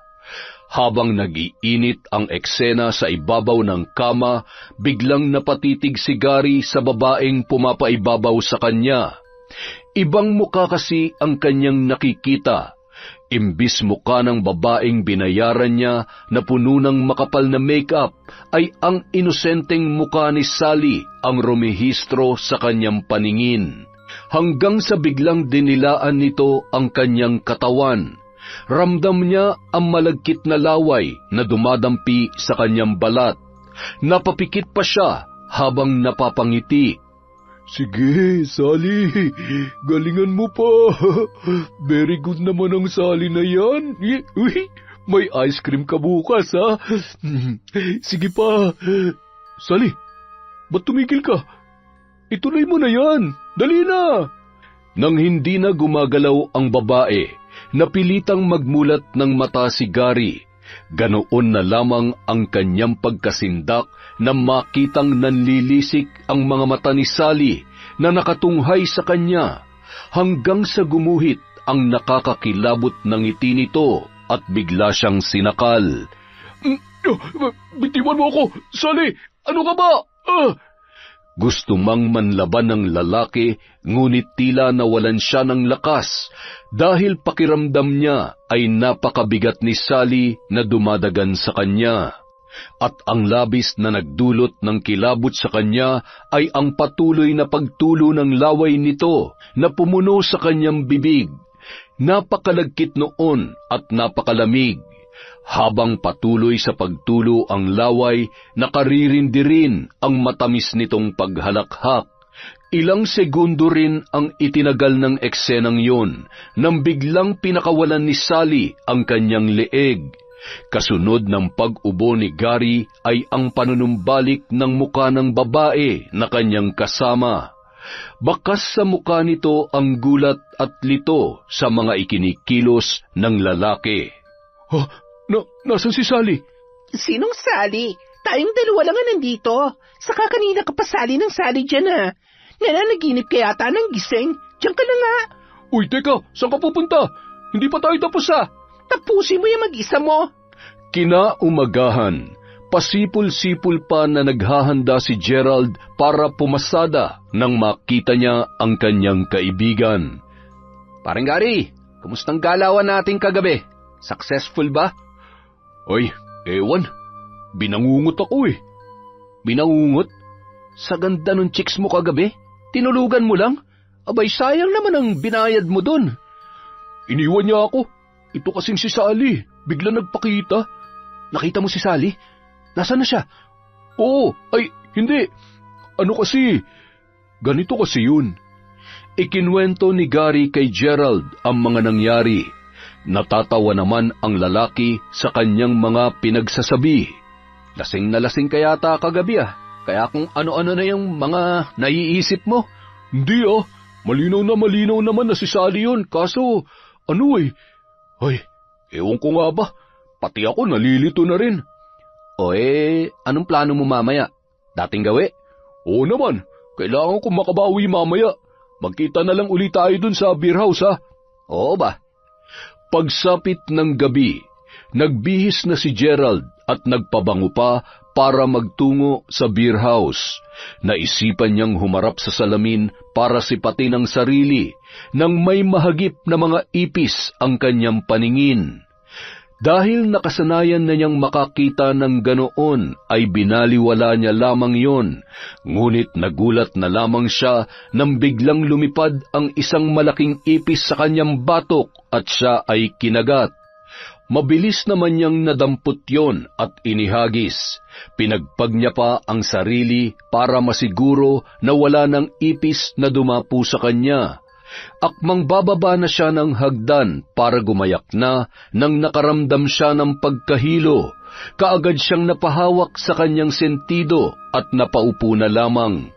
Habang nag-iinit ang eksena sa ibabaw ng kama, biglang napatitig si Gary sa babaeng pumapaibabaw sa kanya. Ibang muka kasi ang kanyang nakikita. Imbis mukha ng babaeng binayaran niya na puno ng makapal na make-up, ay ang inosenteng mukha ni Sally ang rumehistro sa kanyang paningin. Hanggang sa biglang dinilaan nito ang kanyang katawan. Ramdam niya ang malagkit na laway na dumadampi sa kanyang balat. Napapikit pa siya habang napapangiti. Sige, Sally, galingan mo pa. Very good naman ang Sally na yan. Uy, may ice cream ka bukas, ha? Sige pa. Sally, ba't tumigil ka? Ituloy mo na yan. Dali na. Nang hindi na gumagalaw ang babae, napilitang magmulat ng mata si Gary. Ganoon na lamang ang kanyang pagkasindak na makitang nanlilisik ang mga mata ni Sally na nakatunghay sa kanya hanggang sa gumuhit ang nakakakilabot ng ngiti nito at bigla siyang sinakal. Bitiwan mo ako, Sally! Ano ka ba? Gusto mang manlaban ng lalaki, ngunit tila nawalan siya ng lakas dahil pakiramdam niya ay napakabigat ni Sally na dumadagan sa kanya. At ang labis na nagdulot ng kilabot sa kanya ay ang patuloy na pagtulo ng laway nito na pumuno sa kanyang bibig. Napakalagkit noon at napakalamig. Habang patuloy sa pagtulo ang laway, nakaririndi rin ang matamis nitong paghalakhak. Ilang segundo rin ang itinagal ng eksenang yun, nang biglang pinakawalan ni Sally ang kanyang leeg. Kasunod ng pag-ubo ni Gary ay ang panunumbalik ng muka ng babae na kanyang kasama. Bakas sa muka nito ang gulat at lito sa mga ikinikilos ng lalaki. Nasaan si Sally? Sinong Sally? Tayong dalawa lang nga nandito. Saka kanina ka pa Sally ng Sally dyan ha. Nananaginip ka yata ng gising. Diyan ka na nga. Uy, teka, saan ka pupunta? Hindi pa tayo tapos Tapusin mo yung mag-isa mo. Kinaumagahan, pasipul-sipul pa na naghahanda si Gerald para pumasada nang makita niya ang kanyang kaibigan. Parang Gary, kumustang galawan natin kagabi? Successful ba? Oy, ewan. Binangungot ako eh. Binangungot? Sa ganda ng chicks mo kagabi? Tinulugan mo lang? Abay, sayang naman ang binayad mo dun. Iniwan niya ako. Ito kasing si Sally. Bigla nagpakita. Nakita mo si Sally? Nasaan na siya? Oo, ay, hindi. Ganito kasi yun. Ikinwento ni Gary kay Gerald ang mga nangyari. Natatawa naman ang lalaki sa kanyang mga pinagsasabi. Lasing na lasing ka yata kagabi Kaya kung ano-ano na yung mga naiisip mo. Hindi malinaw naman na si Sally yun. Kaso, ay, ewan ko nga ba. Pati ako nalilito na rin. Anong plano mo mamaya? Dating gawi? Oo naman, kailangan ko makabawi mamaya. Magkita na lang ulit tayo dun sa beer house Oo ba? Pagsapit ng gabi, nagbihis na si Gerald at nagpabango pa para magtungo sa beer house. Naisipan niyang humarap sa salamin para sipatin ang sarili nang may mahagip na mga ipis ang kanyang paningin. Dahil nakasanayan na niyang makakita ng ganoon ay binaliwala niya lamang yon, ngunit nagulat na lamang siya nang biglang lumipad ang isang malaking ipis sa kanyang batok at siya ay kinagat. Mabilis naman niyang nadampot yon at inihagis. Pinagpag niya pa ang sarili para masiguro na wala ng ipis na dumapo sa kanya. Akmang bababa na siya ng hagdan para gumayak na nang nakaramdam siya ng pagkahilo. Kaagad siyang napahawak sa kanyang sentido at napaupo na lamang.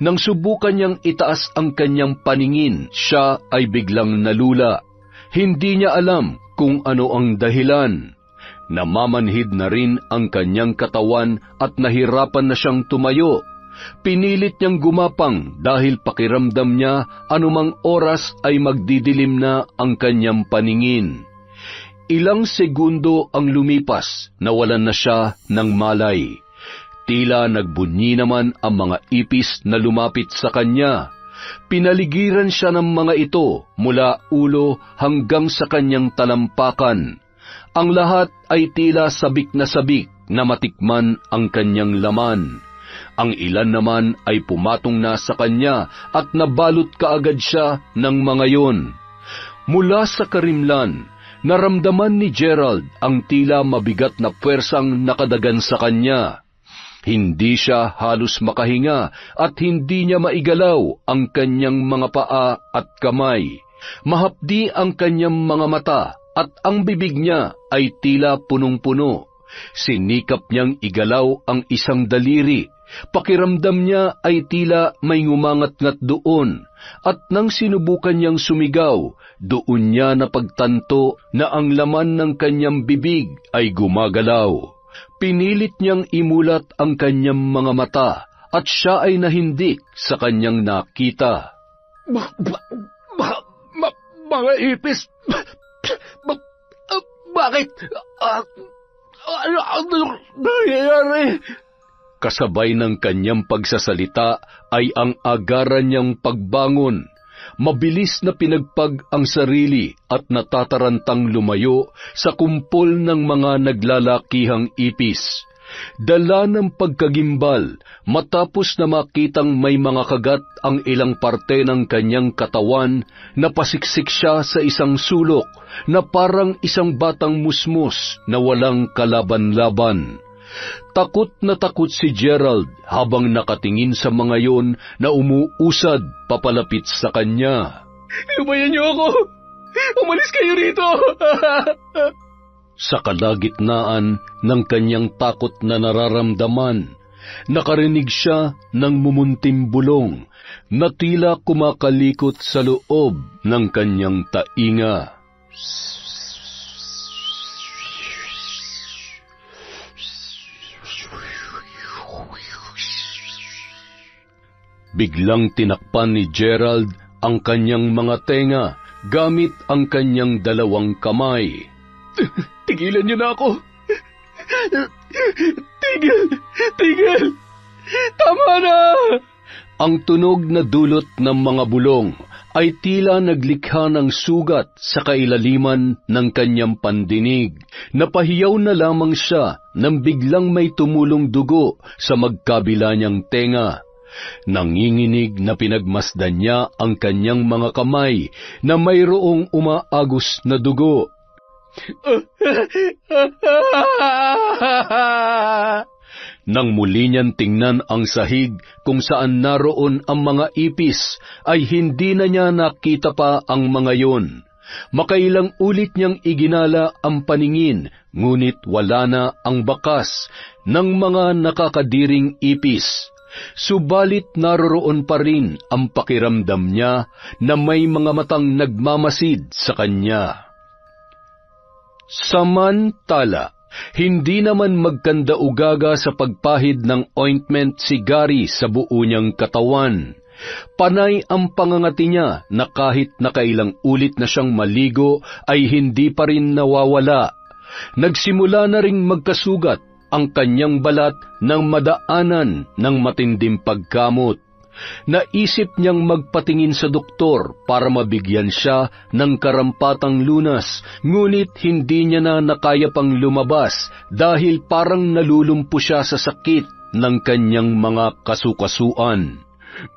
Nang subukan niyang itaas ang kanyang paningin, siya ay biglang nalula. Hindi niya alam kung ano ang dahilan. Namamanhid na rin ang kanyang katawan at nahirapan na siyang tumayo. Pinilit niyang gumapang dahil pakiramdam niya anumang oras ay magdidilim na ang kanyang paningin. Ilang segundo ang lumipas, nawalan na siya ng malay. Tila nagbunyi naman ang mga ipis na lumapit sa kanya. Pinaligiran siya ng mga ito mula ulo hanggang sa kanyang talampakan. Ang lahat ay tila sabik na matikman ang kanyang laman. Ang ilan naman ay pumatong na sa kanya at nabalot kaagad siya ng mga yon. Mula sa karimlan, naramdaman ni Gerald ang tila mabigat na puwersang nakadagan sa kanya. Hindi siya halos makahinga at hindi niya maigalaw ang kanyang mga paa at kamay. Mahapdi ang kanyang mga mata at ang bibig niya ay tila punong-puno. Sinikap niyang igalaw ang isang daliri. Pakiramdam niya ay tila may ngumangat-ngat doon, at nang sinubukan niyang sumigaw, doon niya napagtanto na ang laman ng kanyang bibig ay gumagalaw. Pinilit niyang imulat ang kanyang mga mata, at siya ay nahindik sa kanyang nakita. Mga ipis! Bakit? Ano nangyayari? Kasabay ng kanyang pagsasalita ay ang agaran niyang pagbangon. Mabilis na pinagpag ang sarili at natatarantang lumayo sa kumpol ng mga naglalakihang ipis. Dala ng pagkagimbal, matapos na makitang may mga kagat ang ilang parte ng kanyang katawan, napasiksik siya sa isang sulok na parang isang batang musmus na walang kalaban-laban. Takot na takot si Gerald habang nakatingin sa mga yon na umuusad papalapit sa kanya. Lumayan niyo ako! Umalis kayo rito! Sa kalagitnaan ng kanyang takot na nararamdaman, nakarinig siya ng mumunting bulong na tila kumakalikot sa loob ng kanyang tainga. Biglang tinakpan ni Gerald ang kanyang mga tenga gamit ang kanyang dalawang kamay. Tigilan niyo na ako! Tigil! Tama na! Ang tunog na dulot ng mga bulong ay tila naglikha ng sugat sa kailaliman ng kanyang pandinig. Napahiyaw na lamang siya nang biglang may tumulong dugo sa magkabila niyang tenga. Nanginginig na pinagmasdan niya ang kanyang mga kamay na mayroong umaagos na dugo. Nang muli niyang tingnan ang sahig kung saan naroon ang mga ipis, ay hindi na niya nakita pa ang mga yon. Makailang ulit niyang iginala ang paningin, ngunit wala na ang bakas ng mga nakakadiring ipis. Subalit naroroon pa rin ang pakiramdam niya na may mga matang nagmamasid sa kanya. Samantala, hindi naman magkanda-ugaga sa pagpahid ng ointment si Gary sa buo niyang katawan. Panay ang pangangati niya na kahit nakailang ulit na siyang maligo ay hindi pa rin nawawala. Nagsimula na ring magkasugat ang kanyang balat nang madaanan ng matinding pagkamot. Naisip niyang magpatingin sa doktor para mabigyan siya ng karampatang lunas, ngunit hindi niya na nakaya pang lumabas dahil parang nalulumpo siya sa sakit ng kanyang mga kasukasuan.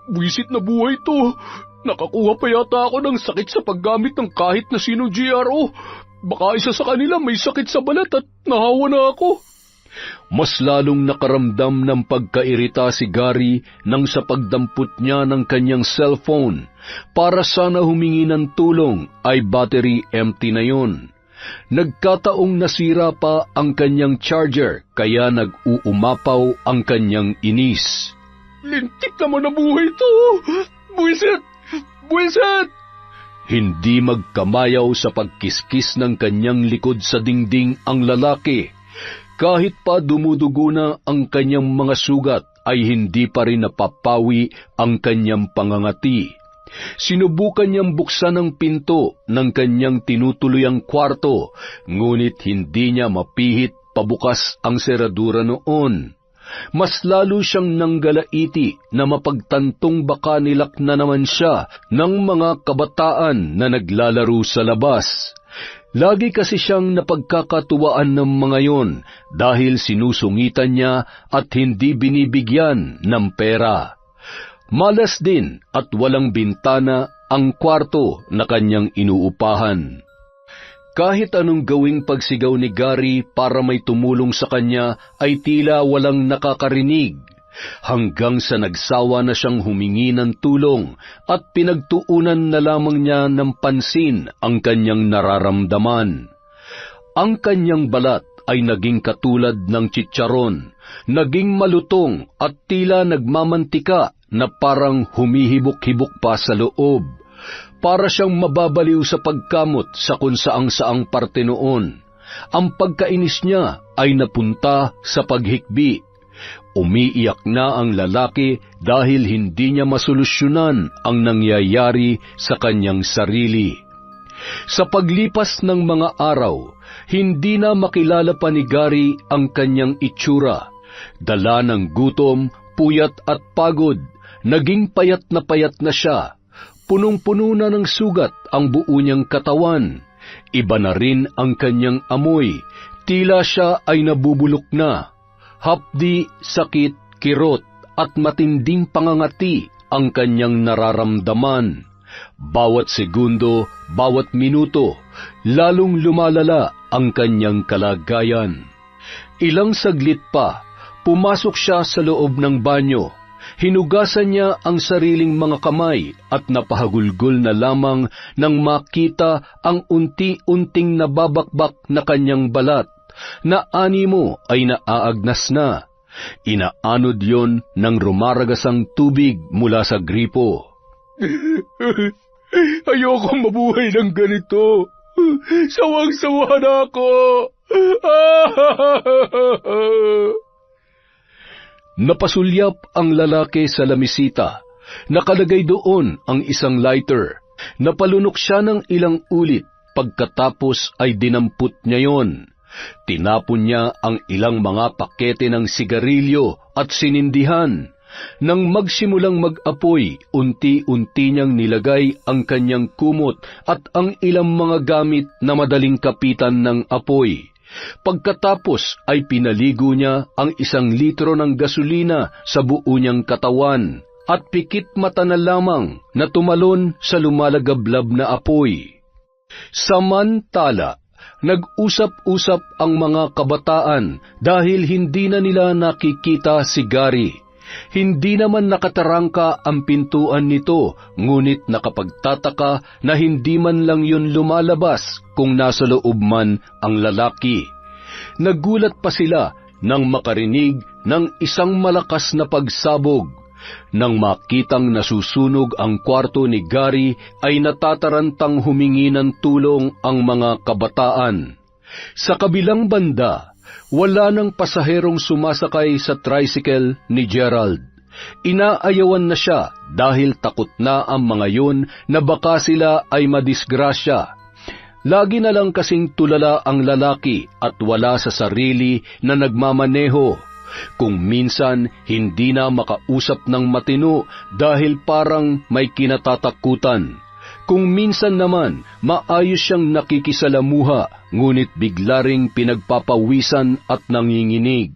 Buwisit na buhay to! Nakakuha pa yata ako ng sakit sa paggamit ng kahit na sinong GRO. Baka isa sa kanila may sakit sa balat at nahawa na ako. Mas lalong nakaramdam ng pagkairita si Gary nang sa pagdampot niya ng kanyang cellphone para sana humingi ng tulong ay battery empty na yon. Nagkataong nasira pa ang kanyang charger kaya nag-uumapaw ang kanyang inis. Lintik naman na buhay to! Buwisit! Buwisit! Hindi magkamayaw sa pagkiskis ng kanyang likod sa dingding ang lalaki. Kahit pa dumudugo na ang kanyang mga sugat, ay hindi pa rin napapawi ang kanyang pangangati. Sinubukan niyang buksan ang pinto ng kanyang tinutuluyang kwarto, ngunit hindi niya mapihit pabukas ang seradura noon. Mas lalo siyang nanggalaiti na mapagtantong baka nilak na naman siya ng mga kabataan na naglalaro sa labas. Lagi kasi siyang napagkakatuwaan ng mga yon dahil sinusungitan niya at hindi binibigyan ng pera. Malas din at walang bintana ang kwarto na kanyang inuupahan. Kahit anong gawing pagsigaw ni Gary para may tumulong sa kanya ay tila walang nakakarinig. Hanggang sa nagsawa na siyang humingi ng tulong at pinagtuunan na lamang niya ng pansin ang kanyang nararamdaman. Ang kanyang balat ay naging katulad ng chicharon, naging malutong at tila nagmamantika na parang humihibok-hibok pa sa loob. Para siyang mababaliw sa pagkamot sa kung saang-saang parte noon. Ang pagkainis niya ay napunta sa paghikbi. Umiiyak na ang lalaki dahil hindi niya masolusyonan ang nangyayari sa kanyang sarili. Sa paglipas ng mga araw, hindi na makilala pa ni Gary ang kanyang itsura. Dala ng gutom, puyat at pagod, naging payat na siya. Punong-puno na ng sugat ang buo niyang katawan. Iba na rin ang kanyang amoy, tila siya ay nabubulok na. Hapdi, sakit, kirot, at matinding pangangati ang kanyang nararamdaman. Bawat segundo, bawat minuto, lalong lumalala ang kanyang kalagayan. Ilang saglit pa, pumasok siya sa loob ng banyo. Hinugasan niya ang sariling mga kamay at napahagulgol na lamang nang makita ang unti-unting nababakbak na kanyang balat, na animo ay naaagnas na. Inaanod yon ng rumaragasang tubig mula sa gripo. Ayoko mabuhay ng ganito. Sawang-sawa na ako. Napasulyap ang lalaki sa lamisita. Nakalagay doon ang isang lighter. Napalunok siya ng ilang ulit. Pagkatapos ay dinampot niya yon. Tinapon niya ang ilang mga pakete ng sigarilyo at sinindihan. Nang magsimulang mag-apoy, unti-unti niyang nilagay ang kanyang kumot at ang ilang mga gamit na madaling kapitan ng apoy. Pagkatapos ay pinaligo niya ang 1 litro ng gasolina sa buo niyang katawan at pikit mata na lamang na tumalon sa lumalagablab na apoy. Samantala, nag-usap-usap ang mga kabataan dahil hindi na nila nakikita si Gary. Hindi naman nakatarangka ang pintuan nito, ngunit nakapagtataka na hindi man lang yun lumalabas kung nasa loob man ang lalaki. Nagulat pa sila nang makarinig ng isang malakas na pagsabog. Nang makitang nasusunog ang kwarto ni Gary, ay natatarantang humingi ng tulong ang mga kabataan. Sa kabilang banda, wala nang pasaherong sumasakay sa tricycle ni Gerald. Inaayawan na siya dahil takot na ang mga yun na baka sila ay madisgrasya. Lagi na lang kasing tulala ang lalaki at wala sa sarili na nagmamaneho. Kung minsan hindi na makausap ng matino dahil parang may kinatatakutan. Kung minsan naman, maayos siyang nakikisalamuha, ngunit bigla ring pinagpapawisan at nanginginig.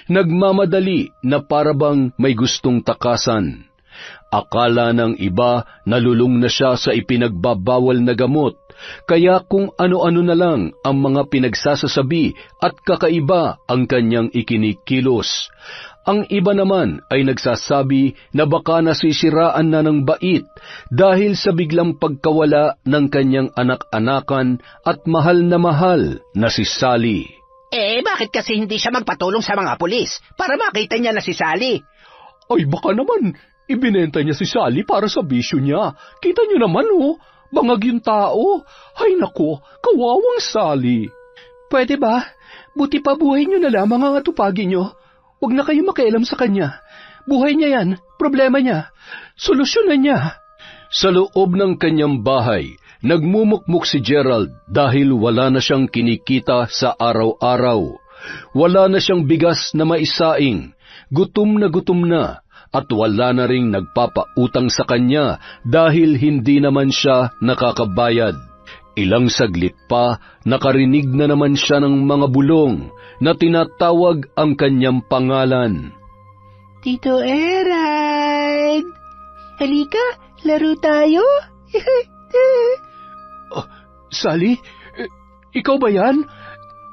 Nagmamadali na parabang may gustong takasan. Akala ng iba nalulung na siya sa ipinagbabawal na gamot, kaya kung ano-ano na lang ang mga pinagsasasabi at kakaiba ang kanyang ikinikilos. Ang iba naman ay nagsasabi na baka nasisiraan na ng bait dahil sa biglang pagkawala ng kanyang anak-anakan at mahal na si Sally. Bakit kasi hindi siya magpatulong sa mga pulis para makita niya na si Sally? Ay, baka naman ibinenta niya si Sally para sa bisyo niya. Kita niyo naman, bangag yung tao. Ay nako, kawawang Sally. Pwede ba? Buti pa buhay niyo na lamang ang atupagin niyo. Huwag na kayo makialam sa kanya. Buhay niya yan, problema niya. Solusyonan niya. Sa loob ng kanyang bahay, nagmumukmuk si Gerald dahil wala na siyang kinikita sa araw-araw. Wala na siyang bigas na maisaing, gutom na at wala na ring nagpapautang sa kanya dahil hindi naman siya nakakabayad. Ilang saglit pa, nakarinig na naman siya ng mga bulong na tinatawag ang kanyang pangalan. Tito Erald! Halika, laro tayo? Sally, ikaw ba yan?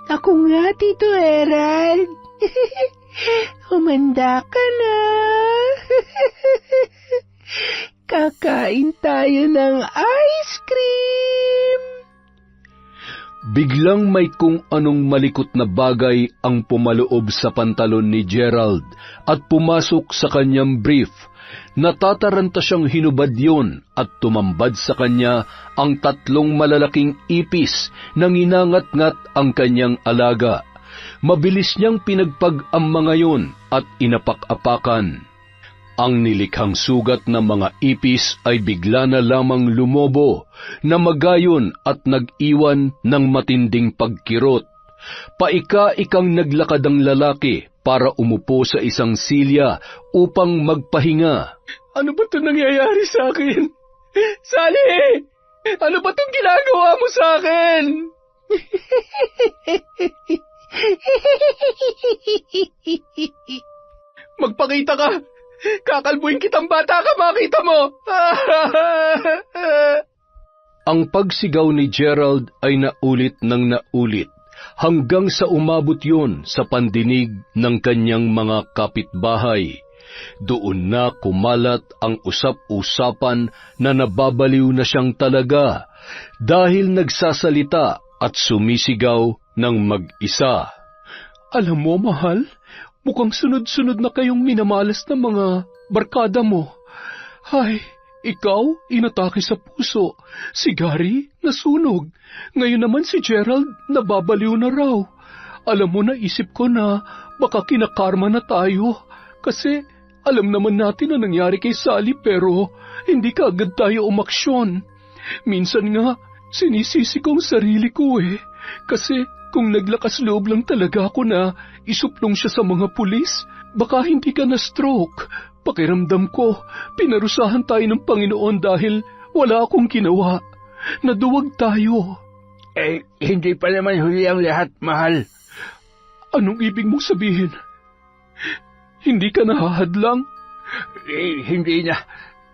Ako nga, Tito Erald. Humanda ka na. Kakain tayo ng ice cream. Biglang may kung anong malikot na bagay ang pumaloob sa pantalon ni Gerald at pumasok sa kanyang brief. Natataranta siyang hinubad yun at tumambad sa kanya ang 3 malalaking ipis na nginangat-ngat ang kanyang alaga. Mabilis niyang pinagpag ang mga yun at inapak-apakan. Ang nilikhang sugat ng mga ipis ay bigla na lamang lumobo, na magayon at nag-iwan ng matinding pagkirot. Paika-ikang naglakad ang lalaki para umupo sa isang silya upang magpahinga. Ano ba ito nangyayari sa akin? Sally! Ano ba itong ginagawa mo sa akin? Magpakita ka! Kakalbuin kitang bata ka, makita mo! Ang pagsigaw ni Gerald ay naulit ng naulit hanggang sa umabot yon sa pandinig ng kanyang mga kapitbahay. Doon na kumalat ang usap-usapan na nababaliw na siyang talaga dahil nagsasalita at sumisigaw ng mag-isa. Alam mo, mahal, mukhang sunod-sunod na kayong minamalas ng mga barkada mo. Ay, ikaw, inatake sa puso. Si Gary, nasunog. Ngayon naman si Gerald, nababaliw na raw. Alam mo, naisip ko na baka kinakarma na tayo. Kasi alam naman natin na nangyari kay Sally pero hindi kaagad tayo umaksyon. Minsan nga, sinisisi ko ang sarili ko Kasi kung naglakas loob lang talaga ako na isuplong siya sa mga pulis, baka hindi ka na-stroke. Pakiramdam ko, pinarusahan tayo ng Panginoon dahil wala akong ginawa. Naduwag tayo. Hindi pa naman huli ang lahat, mahal. Anong ibig mong sabihin? Hindi ka nahahadlang? Hindi na.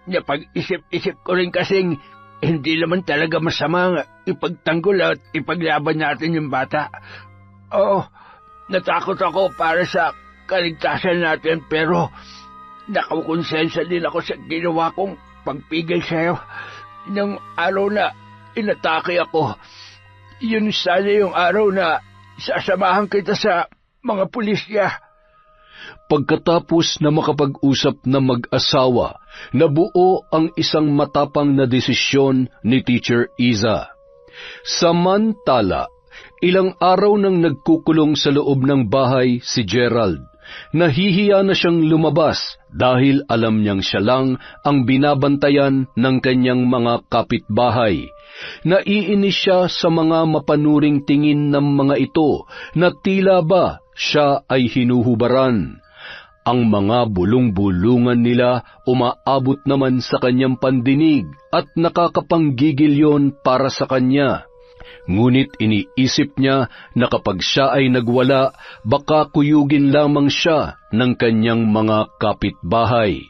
Napag-isip-isip ko rin kasing hindi naman talaga masama ipagtanggol at ipaglaban natin yung bata. Oo, natakot ako para sa kaligtasan natin pero nakakonsensya din ako sa ginawa kong pagpigil sa'yo. Nung araw na inatake ako, yun sana yung araw na sasamahan kita sa mga pulisya. Pagkatapos na makapag-usap na mag-asawa, nabuo ang isang matapang na desisyon ni Teacher Iza. Samantala, ilang araw nang nagkukulong sa loob ng bahay si Gerald. Nahihiya na siyang lumabas dahil alam niyang siya lang ang binabantayan ng kanyang mga kapitbahay. Naiinis siya sa mga mapanuring tingin ng mga ito na tila ba siya ay hinuhubaran. Ang mga bulong-bulungan nila umaabot naman sa kanyang pandinig at nakakapanggigil yon para sa kanya. Ngunit iniisip niya na kapag siya ay nagwala, baka kuyugin lamang siya ng kanyang mga kapitbahay.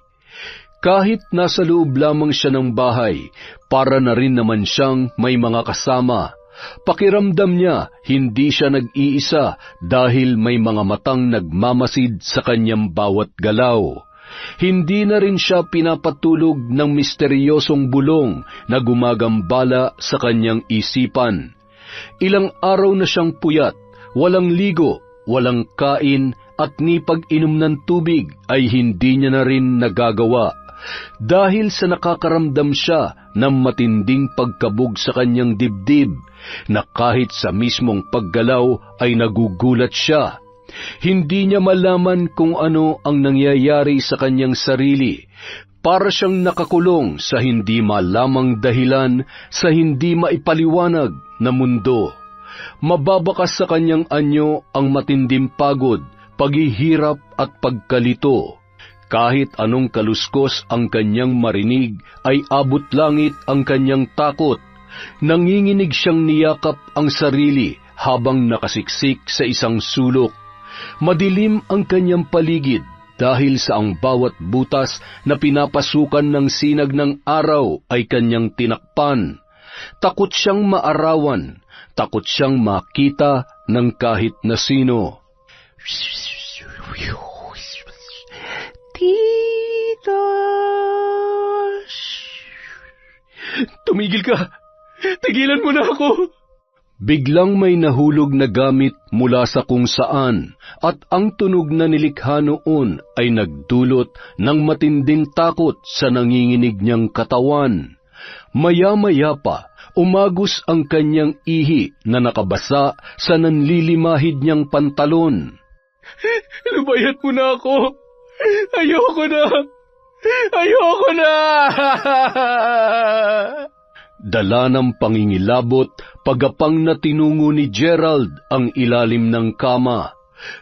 Kahit nasa loob lamang siya ng bahay, para na rin naman siyang may mga kasama. Pakiramdam niya, hindi siya nag-iisa dahil may mga matang nagmamasid sa kanyang bawat galaw. Hindi na rin siya pinapatulog ng misteryosong bulong na gumagambala sa kanyang isipan. Ilang araw na siyang puyat, walang ligo, walang kain at ni pag-inom ng tubig ay hindi niya na rin nagagawa. Dahil sa nakakaramdam siya ng matinding pagkabog sa kanyang dibdib, na kahit sa mismong paggalaw ay nagugulat siya. Hindi niya malaman kung ano ang nangyayari sa kanyang sarili. Para siyang nakakulong sa hindi malamang dahilan sa hindi maipaliwanag na mundo. Mababakas sa kanyang anyo ang matinding pagod, paghihirap at pagkalito. Kahit anong kaluskos ang kanyang marinig, ay abot langit ang kanyang takot. Nanginginig siyang niyakap ang sarili habang nakasiksik sa isang sulok. Madilim ang kanyang paligid dahil sa ang bawat butas na pinapasukan ng sinag ng araw ay kanyang tinakpan. Takot siyang maarawan, takot siyang makita ng kahit na sino. Tito! Tumigil ka! Tigilan mo na ako! Biglang may nahulog na gamit mula sa kung saan at ang tunog na nilikha noon ay nagdulot ng matinding takot sa nanginginig niyang katawan. Maya-maya pa, umagos ang kanyang ihi na nakabasa sa nanlilimahid niyang pantalon. Lubayat mo na ako! Ayoko na! Ayoko na! Dala ng pangingilabot, pagapang na tinungo ni Gerald ang ilalim ng kama.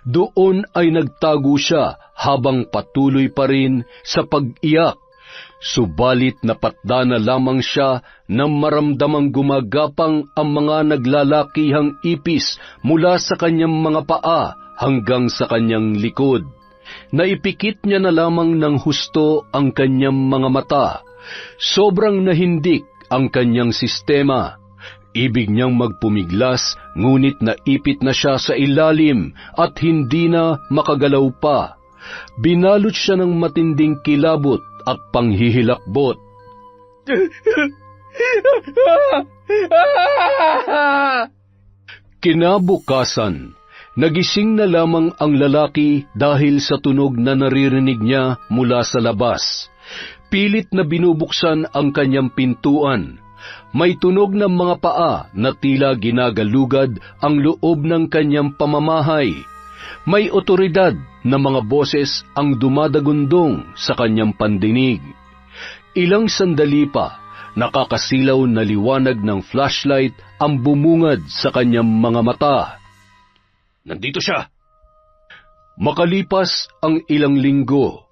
Doon ay nagtago siya habang patuloy pa rin sa pag-iyak. Subalit napatda na lamang siya nang maramdamang gumagapang ang mga naglalakihang ipis mula sa kanyang mga paa hanggang sa kanyang likod. Naipikit niya na lamang ng husto ang kanyang mga mata. Sobrang nahindik ang kanyang sistema. Ibig niyang magpumiglas, ngunit naipit na siya sa ilalim at hindi na makagalaw pa. Binalot siya ng matinding kilabot at panghihilakbot. Kinabukasan, nagising na lamang ang lalaki dahil sa tunog na naririnig niya mula sa labas. Pilit na binubuksan ang kanyang pintuan. May tunog ng mga paa na tila ginagalugad ang loob ng kanyang pamamahay. May otoridad na mga boses ang dumadagundong sa kanyang pandinig. Ilang sandali pa, nakakasilaw na liwanag ng flashlight ang bumungad sa kanyang mga mata. Nandito siya! Makalipas ang ilang linggo,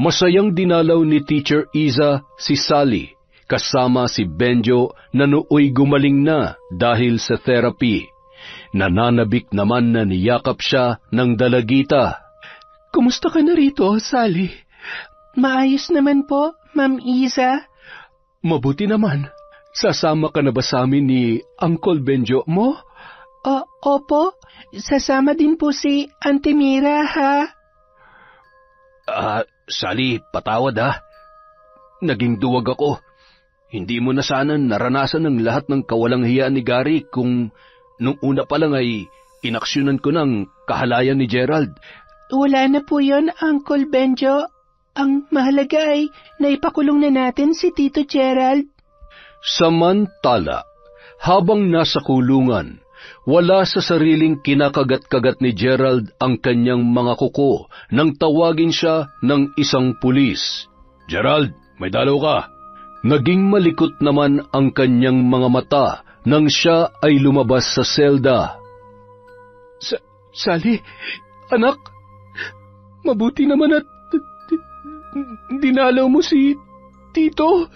masayang dinalaw ni Teacher Iza si Sally kasama si Benjo na nooy gumaling na dahil sa therapy. Nananabik naman na niyakap siya ng dalagita. Kumusta ka na rito, Sally? Maayos naman po, Ma'am Iza. Mabuti naman. Sasama ka na ba sa amin ni Uncle Benjo mo? Opo. Sasama din po si Auntie Mira, ha? Sally, patawad ha. Naging duwag ako. Hindi mo na sana naranasan ang lahat ng kawalang hiya ni Gary kung nung una pa lang ay inaksyonan ko ng kahalayan ni Gerald. Wala na po yon, Uncle Benjo. Ang mahalaga ay naipakulong na natin si Tito Gerald. Samantala, habang nasa kulungan, wala sa sariling kinakagat-kagat ni Gerald ang kanyang mga kuko nang tawagin siya ng isang pulis. Gerald, may dalaw ka. Naging malikot naman ang kanyang mga mata nang siya ay lumabas sa selda. Sally, anak, mabuti naman at dinalaw mo si Tito.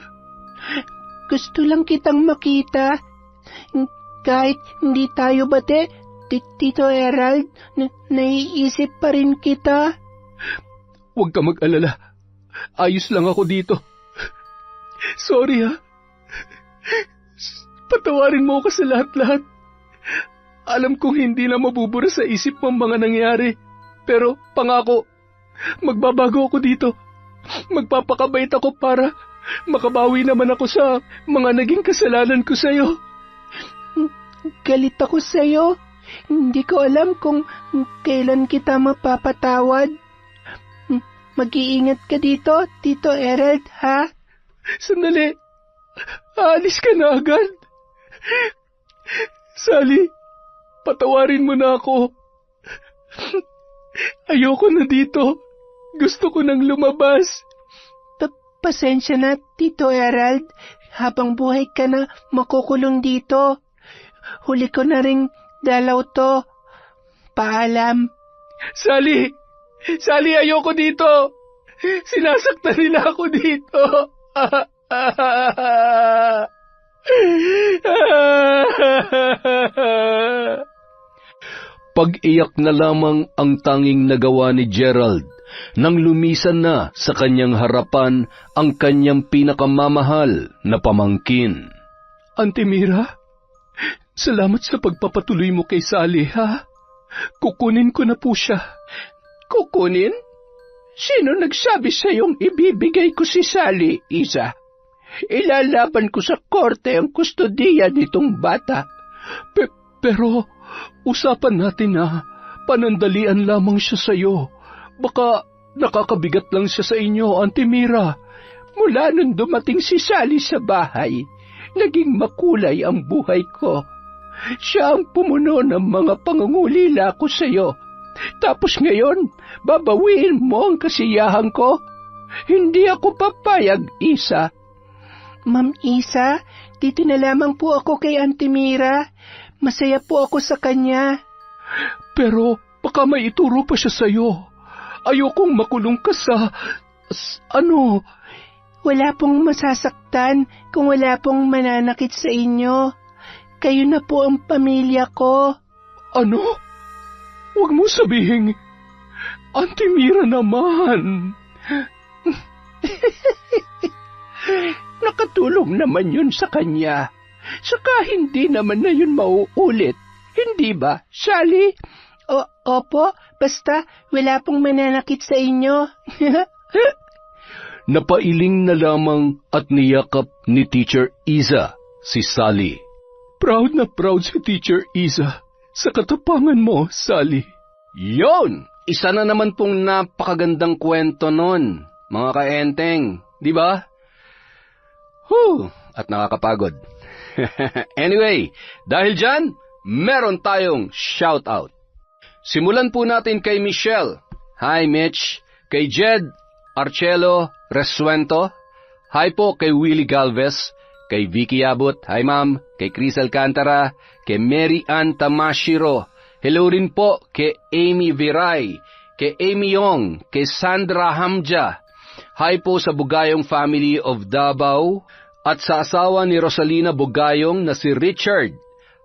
Gusto lang kitang makita. Kahit hindi tayo bate, Tito Gerald, naiisip pa rin kita. Huwag ka mag-alala. Ayos lang ako dito. Sorry ha. Patawarin mo ako sa lahat-lahat. Alam kong hindi na mabubura sa isip mo ang mga nangyari. Pero pangako, magbabago ako dito. Magpapakabait ako para makabawi naman ako sa mga naging kasalanan ko sa'yo. Galit ako sa'yo. Hindi ko alam kung kailan kita mapapatawad. Mag-iingat ka dito, Tito Gerald, ha? Sandali. Aalis ka na agad. Sally, patawarin mo na ako. Ayoko na dito. Gusto ko nang lumabas. Pasensya na, Tito Gerald. Habang buhay ka na makukulong dito. Huli ko na ring dalaw to. Paalam. Sally! Sally, ayoko dito! Sinasaktan nila ako dito! Pag-iyak na lamang ang tanging nagawa ni Gerald nang lumisan na sa kanyang harapan ang kanyang pinakamamahal na pamangkin. Auntie Mira, salamat sa pagpapatuloy mo kay Sally, ha? Kukunin ko na po siya. Kukunin? Sino nagsabi sa'yong ibibigay ko si Sally, Iza? Ilalaban ko sa korte ang kustodiya nitong bata. Pero usapan natin na panandalian lamang siya sa'yo. Baka nakakabigat lang siya sa inyo, Auntie Mira. Mula nung dumating si Sally sa bahay, naging makulay ang buhay ko. Siya ang pumuno ng mga pangungulila ko sa'yo. Tapos ngayon, babawiin mo ang kasiyahan ko? Hindi ako papayag, Isa. Ma'am Isa, dito na lamang po ako kay Auntie Mira. Masaya po ako sa kanya. Pero baka may ituro pa siya sa'yo. Ayokong makulong ka sa... Wala pong masasaktan kung wala pong mananakit sa inyo. Kayo na po ang pamilya ko. Ano? Huwag mo sabihin, Auntie Mira naman. Nakatulong naman yun sa kanya. Saka hindi naman na yun mauulit. Hindi ba, Sally? Opo, basta wala pong mananakit sa inyo. Napailing na lamang at niyakap ni Teacher Iza si Sally. Proud na proud si Teacher Iza sa katapangan mo, Sally. Yon! Isa na naman pong napakagandang kwento nun, mga kaenteng. Di ba? At nakakapagod. Anyway, dahil dyan, meron tayong shoutout. Simulan po natin kay Michelle. Hi, Mitch. Kay Jed Arcelo Resuento. Hi po kay Willie Galvez. Kay Vicky Abot. Hi, ma'am. Kay Chris Alcantara. Kay Mary Ann Tamashiro. Hello rin po kay Amy Viray. Kay Amy Yong. Kay Sandra Hamja. Hi po sa Bugayong family of Davao. At sa asawa ni Rosalina Bugayong na si Richard.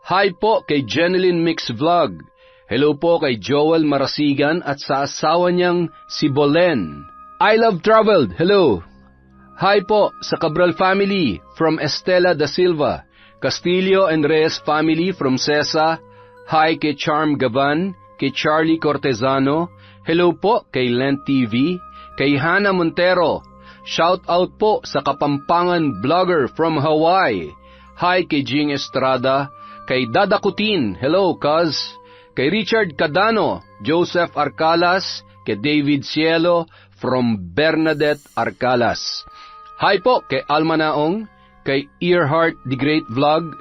Hi po kay Jeneline Mix Vlog. Hello po kay Joel Marasigan at sa asawa niyang si Bolen. I Love Traveled, hello. Hi po sa Cabral family from Estela da Silva. Castillo and Reyes family from Cesa. Hi kay Charm Gavan, kay Charlie Cortezano. Hello po kay Lent TV, kay Hannah Montero. Shout out po sa Kapampangan vlogger from Hawaii. Hi kay Jing Estrada, kay Dada Kutin, hello cuz. Kay Richard Cadano, Joseph Arcalas, kay David Cielo from Bernadette Arcalas. Hi po kay Alma Naong, kay Earhart the Great Vlog.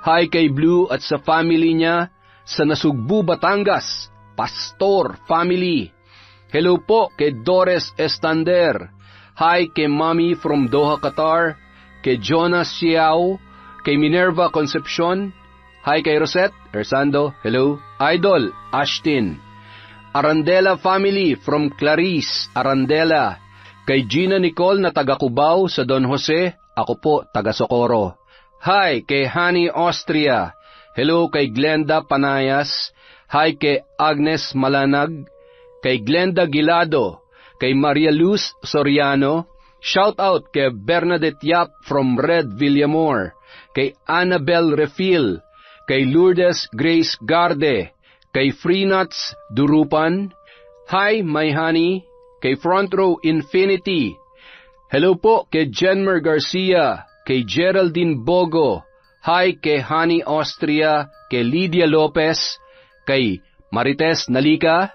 Hi kay Blue at sa family niya sa Nasugbu, Batangas, Pastor family. Hello po kay Doris Estander. Hi kay Mommy from Doha, Qatar. Kay Jonas Xiao, kay Minerva Concepcion. Hi kay Rosette Ersando, hello. Idol Ashtin. Arandela family from Clarice Arandela. Kay Gina Nicole na taga Cubao sa Don Jose, ako po taga Socorro. Hi kay Honey Austria. Hello kay Glenda Panayas. Hi kay Agnes Malanag. Kay Glenda Gilado. Kay Maria Luz Soriano. Shout out kay Bernadette Yap from Red Villamor. Kay Annabel Refil. Kay Lourdes Grace Garde. Kay Freenuts Durupan. Hi my honey. Kay Front Row Infinity. Hello po kay Jenmer Garcia. Kay Geraldine Bogo. Hi kay Honey Austria. Kay Lydia Lopez. Kay Marites Nalika.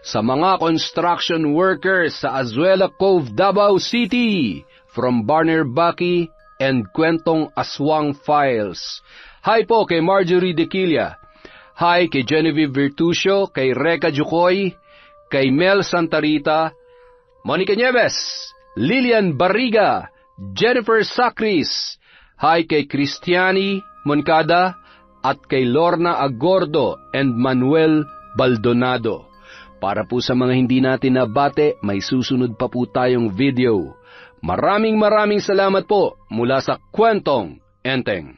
Sa mga construction workers sa Azuela Cove, Davao City. From Barner Baki and Kwentong Aswang Files. Hi po kay Marjorie Dequilla. Hi kay Genevieve Virtusio, kay Reka Jukoy, kay Mel Santarita, Monica Nieves, Lilian Barriga, Jennifer Sacris. Hi kay Cristiani Moncada at kay Lorna Agordo and Manuel Baldonado. Para po sa mga hindi natin nabate, may susunod pa po tayong video. Maraming salamat po mula sa Kwentong Enteng.